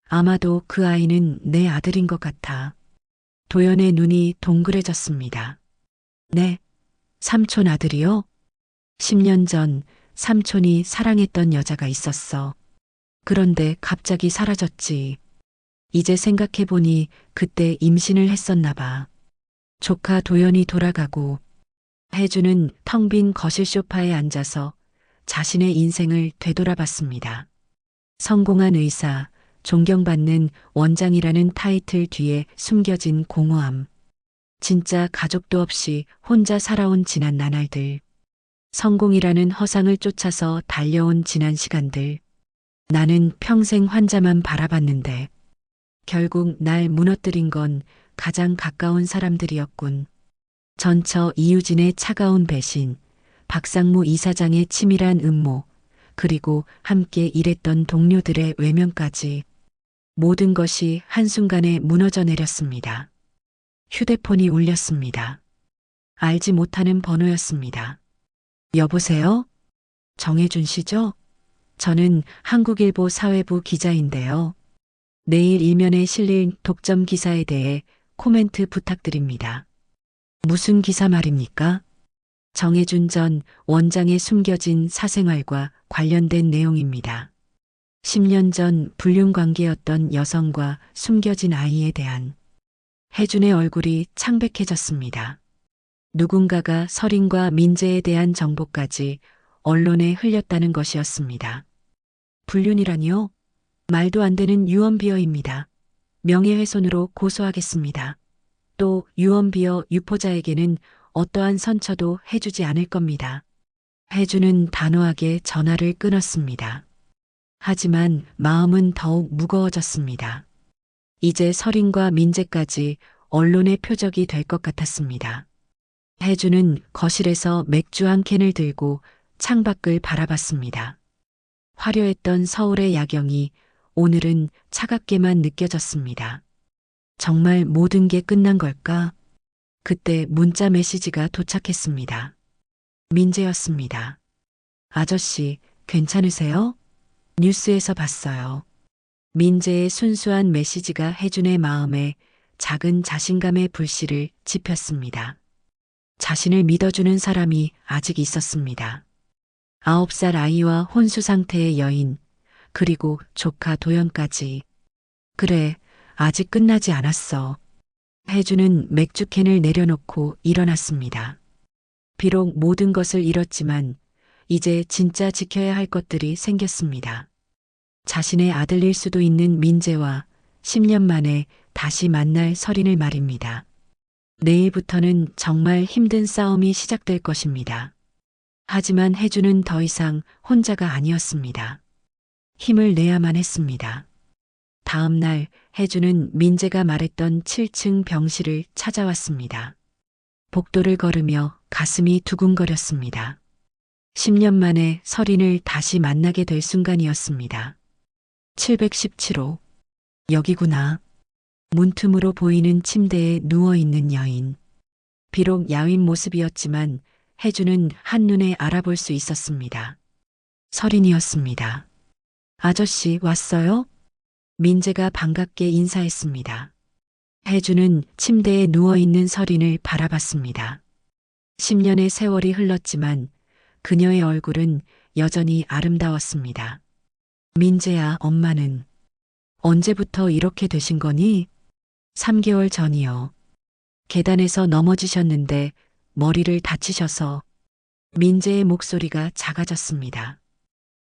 아마도 그 아이는 내 아들인 것 같아. 도연의 눈이 동그래졌습니다. 네, 삼촌 아들이요? 10년 전 삼촌이 사랑했던 여자가 있었어. 그런데 갑자기 사라졌지. 이제 생각해보니 그때 임신을 했었나 봐. 조카 도연이 돌아가고 혜주는 텅 빈 거실 소파에 앉아서 자신의 인생을 되돌아봤습니다. 성공한 의사, 존경받는 원장이라는 타이틀 뒤에 숨겨진 공허함. 진짜 가족도 없이 혼자 살아온 지난 나날들. 성공이라는 허상을 쫓아서 달려온 지난 시간들. 나는 평생 환자만 바라봤는데 결국 날 무너뜨린 건 가장 가까운 사람들이었군. 전처 이유진의 차가운 배신, 박상무 이사장의 치밀한 음모, 그리고 함께 일했던 동료들의 외면까지 모든 것이 한순간에 무너져 내렸습니다. 휴대폰이 울렸습니다. 알지 못하는 번호였습니다. 여보세요? 정혜준 씨죠? 저는 한국일보 사회부 기자인데요. 내일 일면에 실릴 독점 기사에 대해 코멘트 부탁드립니다. 무슨 기사 말입니까? 정혜준 전 원장의 숨겨진 사생활과 관련된 내용입니다. 10년 전 불륜 관계였던 여성과 숨겨진 아이에 대한. 혜준의 얼굴이 창백해졌습니다. 누군가가 설인과 민재에 대한 정보까지 언론에 흘렸다는 것이었습니다. 불륜이라니요? 말도 안 되는 유언비어입니다. 명예훼손으로 고소하겠습니다. 또 유언비어 유포자에게는 어떠한 선처도 해주지 않을 겁니다. 혜주는 단호하게 전화를 끊었습니다. 하지만 마음은 더욱 무거워졌습니다. 이제 설인과 민재까지 언론의 표적이 될 것 같았습니다. 혜주는 거실에서 맥주 한 캔을 들고 창밖을 바라봤습니다. 화려했던 서울의 야경이 오늘은 차갑게만 느껴졌습니다. 정말 모든 게 끝난 걸까? 그때 문자 메시지가 도착했습니다. 민재였습니다. 아저씨, 괜찮으세요? 뉴스에서 봤어요. 민재의 순수한 메시지가 혜준의 마음에 작은 자신감의 불씨를 지폈습니다. 자신을 믿어주는 사람이 아직 있었습니다. 9살 아이와 혼수 상태의 여인, 그리고 조카 도연까지. 그래, 아직 끝나지 않았어. 혜주는 맥주캔을 내려놓고 일어났습니다. 비록 모든 것을 잃었지만 이제 진짜 지켜야 할 것들이 생겼습니다. 자신의 아들일 수도 있는 민재와 10년 만에 다시 만날 설인을 말입니다. 내일부터는 정말 힘든 싸움이 시작될 것입니다. 하지만 혜주는 더 이상 혼자가 아니었습니다. 힘을 내야만 했습니다. 다음 날 혜주는 민재가 말했던 7층 병실을 찾아왔습니다. 복도를 걸으며 가슴이 두근거렸습니다. 10년 만에 설인을 다시 만나게 될 순간이었습니다. 717호. 여기구나. 문틈으로 보이는 침대에 누워있는 여인. 비록 야윈 모습이었지만 혜주는 한눈에 알아볼 수 있었습니다. 설인이었습니다. 아저씨 왔어요? 민재가 반갑게 인사했습니다. 혜주는 침대에 누워있는 서린을 바라봤습니다. 10년의 세월이 흘렀지만 그녀의 얼굴은 여전히 아름다웠습니다. 민재야, 엄마는 언제부터 이렇게 되신 거니? 3개월 전이요. 계단에서 넘어지셨는데 머리를 다치셔서. 민재의 목소리가 작아졌습니다.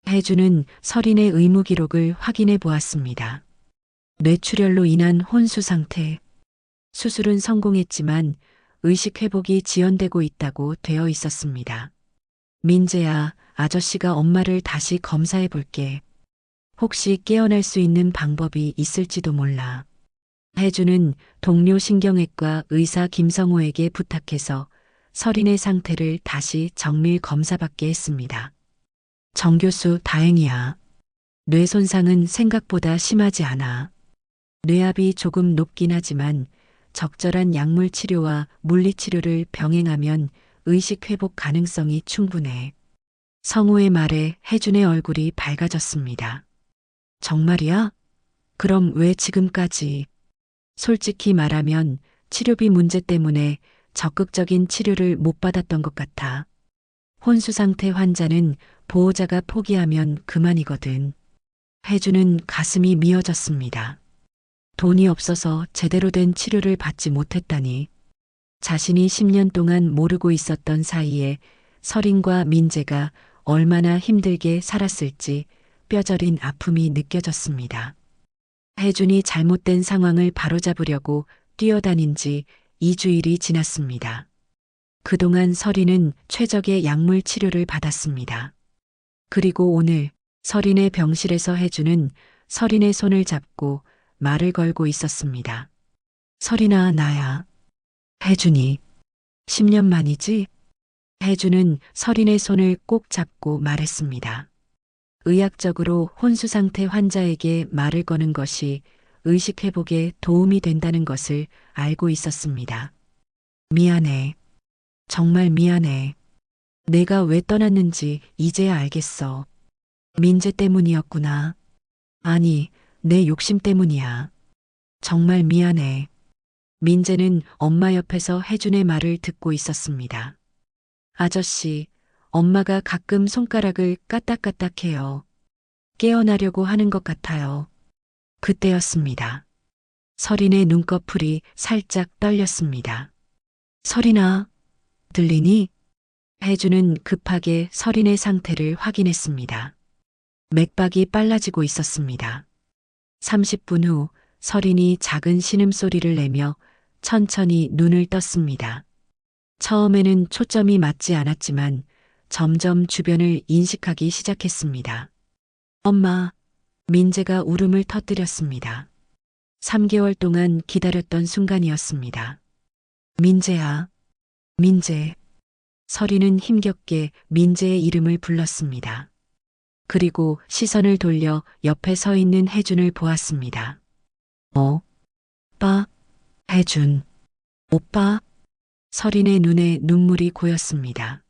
혜주는 서린의 의무 기록을 확인해 보았습니다. 뇌출혈로 인한 혼수 상태. 수술은 성공했지만 의식 회복이 지연되고 있다고 되어 있었습니다. 민재야, 아저씨가 엄마를 다시 검사해 볼게. 혹시 깨어날 수 있는 방법이 있을지도 몰라. 혜주는 동료 신경외과 의사 김성호에게 부탁해서 서린의 상태를 다시 정밀 검사받게 했습니다. 정 교수, 다행이야. 뇌 손상은 생각보다 심하지 않아. 뇌압이 조금 높긴 하지만 적절한 약물 치료와 물리 치료를 병행하면 의식 회복 가능성이 충분해. 성우의 말에 혜준의 얼굴이 밝아졌습니다. 정말이야? 그럼 왜 지금까지? 솔직히 말하면 치료비 문제 때문에 적극적인 치료를 못 받았던 것 같아. 혼수 상태 환자는 보호자가 포기하면 그만이거든. 혜주는 가슴이 미어졌습니다. 돈이 없어서 제대로 된 치료를 받지 못했다니. 자신이 10년 동안 모르고 있었던 사이에 서린과 민재가 얼마나 힘들게 살았을지 뼈저린 아픔이 느껴졌습니다. 혜준이 잘못된 상황을 바로잡으려고 뛰어다닌 지 2주일이 지났습니다. 그동안 서린은 최적의 약물 치료를 받았습니다. 그리고 오늘 서린의 병실에서 혜준은 서린의 손을 잡고 말을 걸고 있었습니다. 서린아, 나야. 혜준이. 10년 만이지? 혜준은 서린의 손을 꼭 잡고 말했습니다. 의학적으로 혼수 상태 환자에게 말을 거는 것이 의식 회복에 도움이 된다는 것을 알고 있었습니다. 미안해. 정말 미안해. 내가 왜 떠났는지 이제야 알겠어. 민재 때문이었구나. 아니, 내 욕심 때문이야. 정말 미안해. 민재는 엄마 옆에서 혜준의 말을 듣고 있었습니다. 아저씨, 엄마가 가끔 손가락을 까딱까딱해요. 깨어나려고 하는 것 같아요. 그때였습니다. 서린의 눈꺼풀이 살짝 떨렸습니다. 서린아, 들리니? 혜주는 급하게 서린의 상태를 확인했습니다. 맥박이 빨라지고 있었습니다. 30분 후 서린이 작은 신음소리를 내며 천천히 눈을 떴습니다. 처음에는 초점이 맞지 않았지만 점점 주변을 인식하기 시작했습니다. 엄마, 민재가 울음을 터뜨렸습니다. 3개월 동안 기다렸던 순간이었습니다. 민재야, 민재. 서린은 힘겹게 민재의 이름을 불렀습니다. 그리고 시선을 돌려 옆에 서 있는 혜준을 보았습니다. 오빠, 혜준. 오빠. 서린의 눈에 눈물이 고였습니다.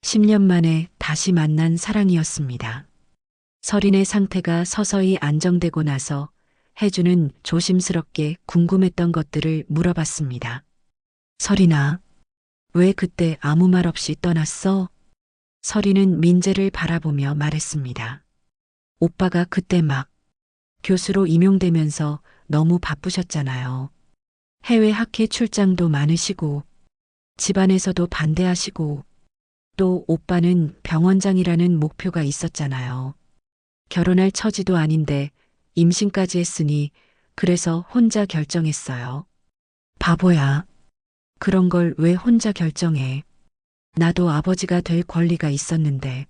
10년 만에 다시 만난 사랑이었습니다. 서린의 상태가 서서히 안정되고 나서 혜준은 조심스럽게 궁금했던 것들을 물어봤습니다. 서린아, 왜 그때 아무 말 없이 떠났어? 서린은 민재를 바라보며 말했습니다. 오빠가 그때 막 교수로 임용되면서 너무 바쁘셨잖아요. 해외 학회 출장도 많으시고 집안에서도 반대하시고 또 오빠는 병원장이라는 목표가 있었잖아요. 결혼할 처지도 아닌데 임신까지 했으니 그래서 혼자 결정했어요. 바보야. 그런 걸 왜 혼자 결정해. 나도 아버지가 될 권리가 있었는데.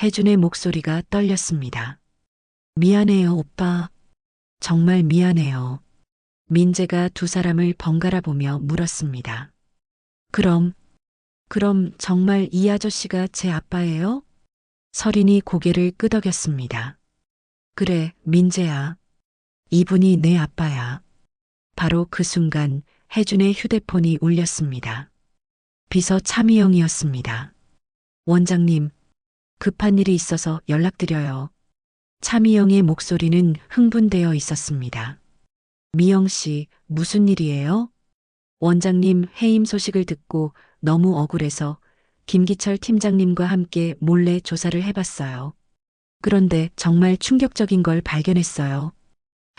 혜준의 목소리가 떨렸습니다. 미안해요, 오빠. 정말 미안해요. 민재가 두 사람을 번갈아 보며 물었습니다. 그럼 정말 이 아저씨가 제 아빠예요? 서린이 고개를 끄덕였습니다. 그래, 민재야. 이분이 내 아빠야. 바로 그 순간 혜준의 휴대폰이 울렸습니다. 비서 차미영이었습니다. 원장님, 급한 일이 있어서 연락드려요. 차미영의 목소리는 흥분되어 있었습니다. 미영 씨, 무슨 일이에요? 원장님 해임 소식을 듣고 너무 억울해서 김기철 팀장님과 함께 몰래 조사를 해봤어요. 그런데 정말 충격적인 걸 발견했어요.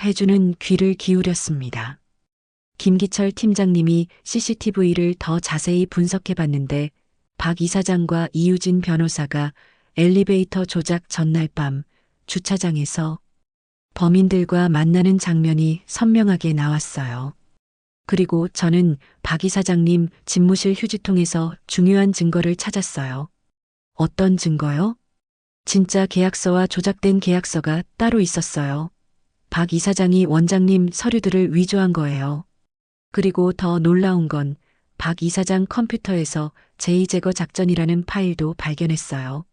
해주는 귀를 기울였습니다. 김기철 팀장님이 CCTV를 더 자세히 분석해 봤는데 박 이사장과 이유진 변호사가 엘리베이터 조작 전날 밤 주차장에서 범인들과 만나는 장면이 선명하게 나왔어요. 그리고 저는 박 이사장님 집무실 휴지통에서 중요한 증거를 찾았어요. 어떤 증거요? 진짜 계약서와 조작된 계약서가 따로 있었어요. 박 이사장이 원장님 서류들을 위조한 거예요. 그리고 더 놀라운 건 박 이사장 컴퓨터에서 제2제거 작전이라는 파일도 발견했어요.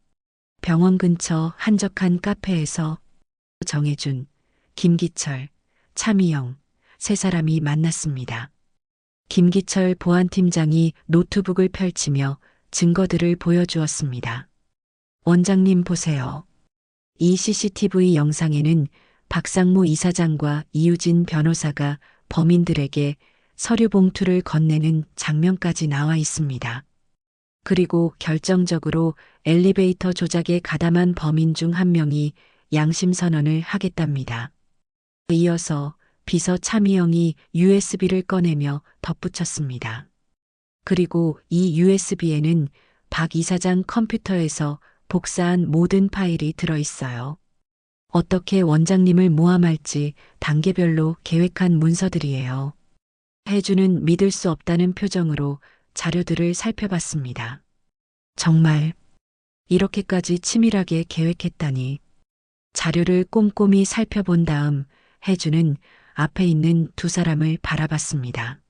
병원 근처 한적한 카페에서 정혜준, 김기철, 차미영 세 사람이 만났습니다. 김기철 보안팀장이 노트북을 펼치며 증거들을 보여주었습니다. 원장님 보세요. 이 CCTV 영상에는 박상무 이사장과 이유진 변호사가 범인들에게 서류 봉투를 건네는 장면까지 나와 있습니다. 그리고 결정적으로 엘리베이터 조작에 가담한 범인 중 한 명이 양심 선언을 하겠답니다. 이어서 비서 차미영이 USB를 꺼내며 덧붙였습니다. 그리고 이 USB에는 박 이사장 컴퓨터에서 복사한 모든 파일이 들어 있어요. 어떻게 원장님을 모함할지 단계별로 계획한 문서들이에요. 해주는 믿을 수 없다는 표정으로 자료들을 살펴봤습니다. 정말 이렇게까지 치밀하게 계획했다니. 자료를 꼼꼼히 살펴본 다음 해주는 앞에 있는 두 사람을 바라봤습니다.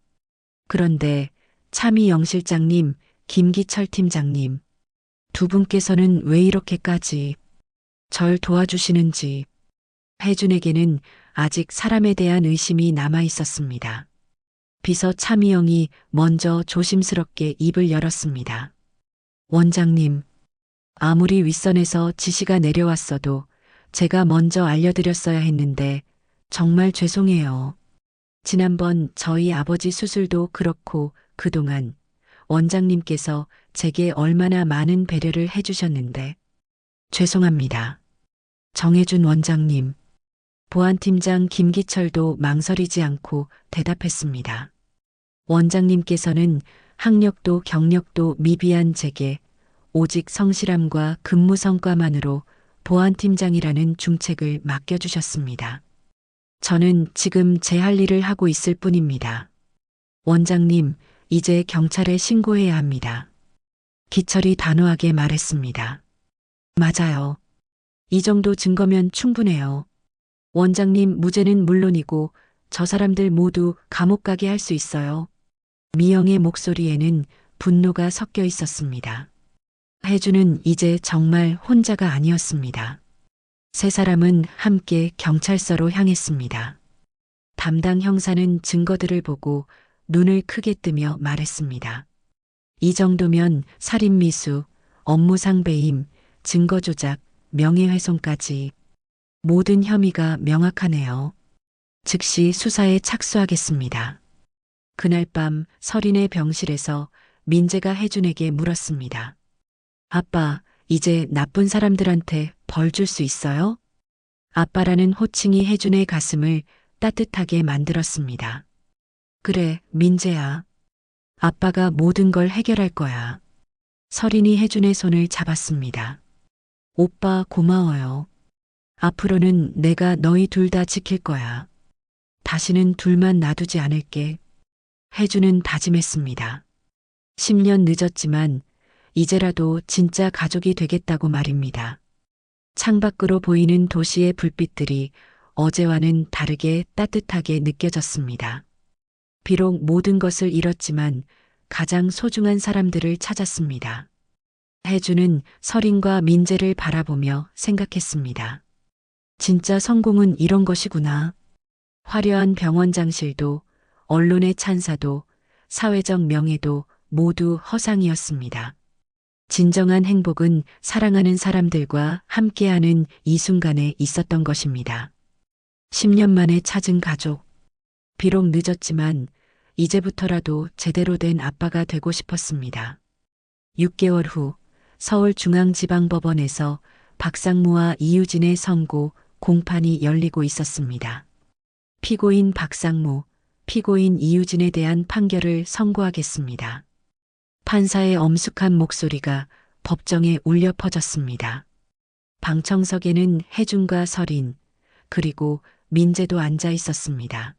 그런데 차미영 실장님, 김기철 팀장님, 두 분께서는 왜 이렇게까지 절 도와주시는지. 해준에게는 아직 사람에 대한 의심이 남아 있었습니다. 비서 차미영이 먼저 조심스럽게 입을 열었습니다. 원장님, 아무리 윗선에서 지시가 내려왔어도 제가 먼저 알려드렸어야 했는데 정말 죄송해요. 지난번 저희 아버지 수술도 그렇고 그동안 원장님께서 제게 얼마나 많은 배려를 해주셨는데 죄송합니다. 정혜준 원장님, 보안팀장 김기철도 망설이지 않고 대답했습니다. 원장님께서는 학력도 경력도 미비한 제게 오직 성실함과 근무 성과만으로 보안팀장이라는 중책을 맡겨주셨습니다. 저는 지금 제 할 일을 하고 있을 뿐입니다. 원장님, 이제 경찰에 신고해야 합니다. 기철이 단호하게 말했습니다. 맞아요. 이 정도 증거면 충분해요. 원장님 무죄는 물론이고 저 사람들 모두 감옥 가게 할 수 있어요. 미영의 목소리에는 분노가 섞여 있었습니다. 해주는 이제 정말 혼자가 아니었습니다. 세 사람은 함께 경찰서로 향했습니다. 담당 형사는 증거들을 보고 눈을 크게 뜨며 말했습니다. 이 정도면 살인미수, 업무상 배임, 증거조작, 명예훼손까지 모든 혐의가 명확하네요. 즉시 수사에 착수하겠습니다. 그날 밤 설인의 병실에서 민재가 해준에게 물었습니다. 아빠, 이제 나쁜 사람들한테 벌 줄 수 있어요? 아빠라는 호칭이 해준의 가슴을 따뜻하게 만들었습니다. 그래, 민재야. 아빠가 모든 걸 해결할 거야. 설인이 해준의 손을 잡았습니다. 오빠 고마워요. 앞으로는 내가 너희 둘 다 지킬 거야. 다시는 둘만 놔두지 않을게. 해준은 다짐했습니다. 10년 늦었지만 이제라도 진짜 가족이 되겠다고 말입니다. 창밖으로 보이는 도시의 불빛들이 어제와는 다르게 따뜻하게 느껴졌습니다. 비록 모든 것을 잃었지만 가장 소중한 사람들을 찾았습니다. 해주는 설인과 민재를 바라보며 생각했습니다. 진짜 성공은 이런 것이구나. 화려한 병원장실도, 언론의 찬사도, 사회적 명예도 모두 허상이었습니다. 진정한 행복은 사랑하는 사람들과 함께하는 이 순간에 있었던 것입니다. 10년 만에 찾은 가족. 비록 늦었지만 이제부터라도 제대로 된 아빠가 되고 싶었습니다. 6개월 후 서울중앙지방법원에서 박상무와 이유진의 선고 공판이 열리고 있었습니다. 피고인 박상무, 피고인 이유진에 대한 판결을 선고하겠습니다. 판사의 엄숙한 목소리가 법정에 울려 퍼졌습니다. 방청석에는 혜준과 설인, 그리고 민재도 앉아 있었습니다.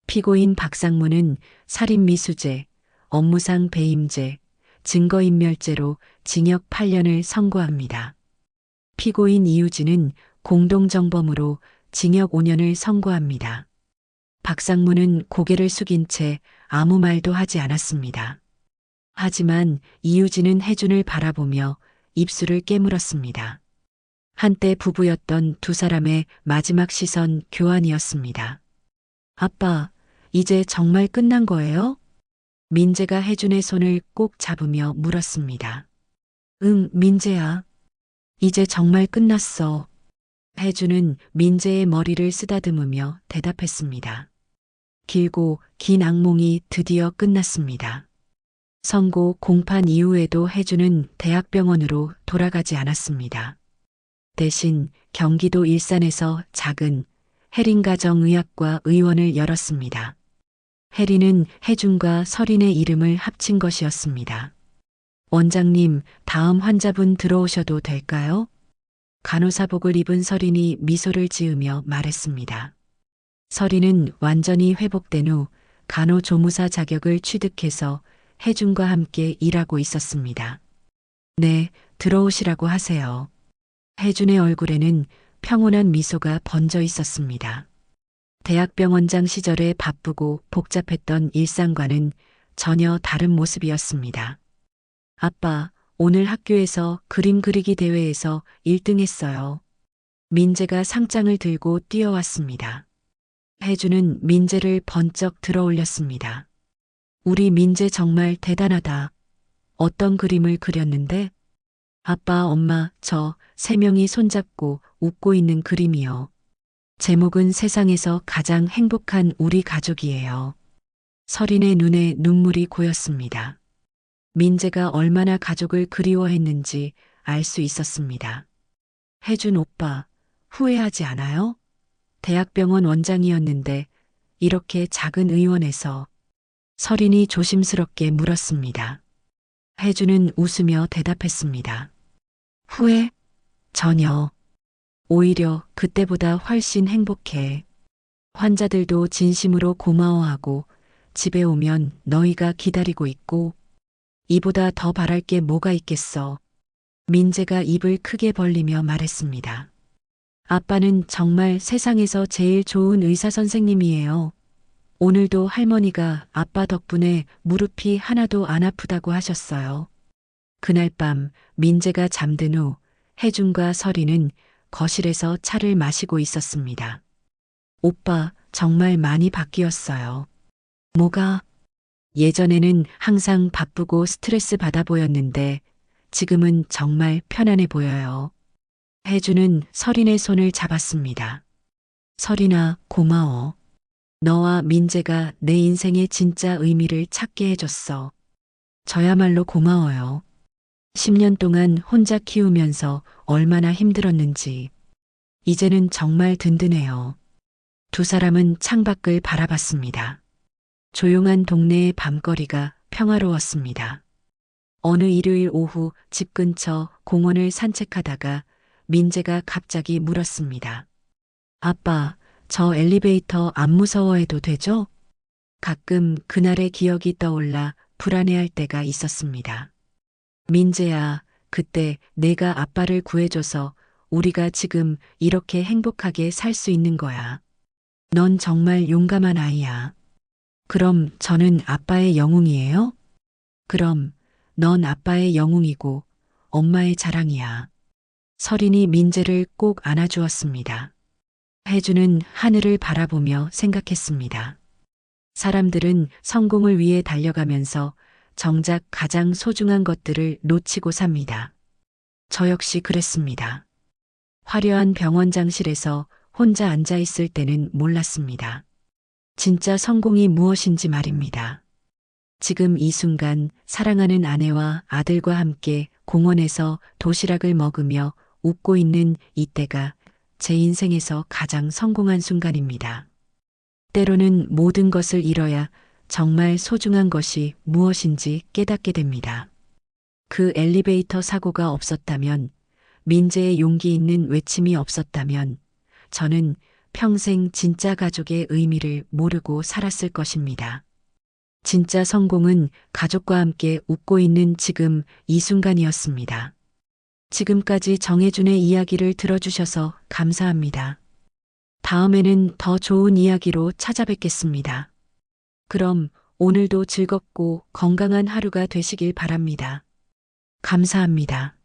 피고인 박상무는 살인미수죄, 업무상 배임죄, 증거인멸죄로 징역 8년을 선고합니다. 피고인 이유진은 공동정범으로 징역 5년을 선고합니다. 박상무는 고개를 숙인 채 아무 말도 하지 않았습니다. 하지만 이유진은 혜준을 바라보며 입술을 깨물었습니다. 한때 부부였던 두 사람의 마지막 시선 교환이었습니다. 아빠, 이제 정말 끝난 거예요? 민재가 혜준의 손을 꼭 잡으며 물었습니다. 응, 민재야. 이제 정말 끝났어. 혜준은 민재의 머리를 쓰다듬으며 대답했습니다. 길고 긴 악몽이 드디어 끝났습니다. 선고 공판 이후에도 혜준은 대학병원으로 돌아가지 않았습니다. 대신 경기도 일산에서 작은 혜린가정의학과 의원을 열었습니다. 혜린은 혜준과 설인의 이름을 합친 것이었습니다. 원장님, 다음 환자분 들어오셔도 될까요? 간호사복을 입은 설인이 미소를 지으며 말했습니다. 설인은 완전히 회복된 후 간호조무사 자격을 취득해서 혜준과 함께 일하고 있었습니다. 네, 들어오시라고 하세요. 혜준의 얼굴에는 평온한 미소가 번져 있었습니다. 대학병원장 시절에 바쁘고 복잡했던 일상과는 전혀 다른 모습이었습니다. 아빠, 오늘 학교에서 그림 그리기 대회에서 1등 했어요. 민재가 상장을 들고 뛰어왔습니다. 혜준은 민재를 번쩍 들어 올렸습니다. 우리 민재 정말 대단하다. 어떤 그림을 그렸는데? 아빠, 엄마, 저 3명이 손잡고 웃고 있는 그림이요. 제목은 세상에서 가장 행복한 우리 가족이에요. 설인의 눈에 눈물이 고였습니다. 민재가 얼마나 가족을 그리워했는지 알 수 있었습니다. 혜준 오빠, 후회하지 않아요? 대학병원 원장이었는데 이렇게 작은 의원에서. 설인이 조심스럽게 물었습니다. 혜준은 웃으며 대답했습니다. 후회? 전혀. 오히려 그때보다 훨씬 행복해. 환자들도 진심으로 고마워하고 집에 오면 너희가 기다리고 있고 이보다 더 바랄 게 뭐가 있겠어. 민재가 입을 크게 벌리며 말했습니다. 아빠는 정말 세상에서 제일 좋은 의사 선생님이에요. 오늘도 할머니가 아빠 덕분에 무릎이 하나도 안 아프다고 하셨어요. 그날 밤 민재가 잠든 후 혜준과 설이는 거실에서 차를 마시고 있었습니다. 오빠, 정말 많이 바뀌었어요. 뭐가? 예전에는 항상 바쁘고 스트레스 받아 보였는데 지금은 정말 편안해 보여요. 혜준은 설인의 손을 잡았습니다. 설인아, 고마워. 너와 민재가 내 인생의 진짜 의미를 찾게 해줬어. 저야말로 고마워요. 10년 동안 혼자 키우면서 얼마나 힘들었는지. 이제는 정말 든든해요. 두 사람은 창밖을 바라봤습니다. 조용한 동네의 밤거리가 평화로웠습니다. 어느 일요일 오후 집 근처 공원을 산책하다가 민재가 갑자기 물었습니다. 아빠, 저 엘리베이터 안 무서워해도 되죠? 가끔 그날의 기억이 떠올라 불안해할 때가 있었습니다. 민재야, 그때 내가 아빠를 구해줘서 우리가 지금 이렇게 행복하게 살 수 있는 거야. 넌 정말 용감한 아이야. 그럼 저는 아빠의 영웅이에요? 그럼 넌 아빠의 영웅이고 엄마의 자랑이야. 설인이 민재를 꼭 안아주었습니다. 혜준은 하늘을 바라보며 생각했습니다. 사람들은 성공을 위해 달려가면서 정작 가장 소중한 것들을 놓치고 삽니다. 저 역시 그랬습니다. 화려한 병원장실에서 혼자 앉아 있을 때는 몰랐습니다. 진짜 성공이 무엇인지 말입니다. 지금 이 순간 사랑하는 아내와 아들과 함께 공원에서 도시락을 먹으며 웃고 있는 이때가 제 인생에서 가장 성공한 순간입니다. 때로는 모든 것을 잃어야 정말 소중한 것이 무엇인지 깨닫게 됩니다. 그 엘리베이터 사고가 없었다면, 민재의 용기 있는 외침이 없었다면, 저는 평생 진짜 가족의 의미를 모르고 살았을 것입니다. 진짜 성공은 가족과 함께 웃고 있는 지금 이 순간이었습니다. 지금까지 정혜준의 이야기를 들어주셔서 감사합니다. 다음에는 더 좋은 이야기로 찾아뵙겠습니다. 그럼 오늘도 즐겁고 건강한 하루가 되시길 바랍니다. 감사합니다.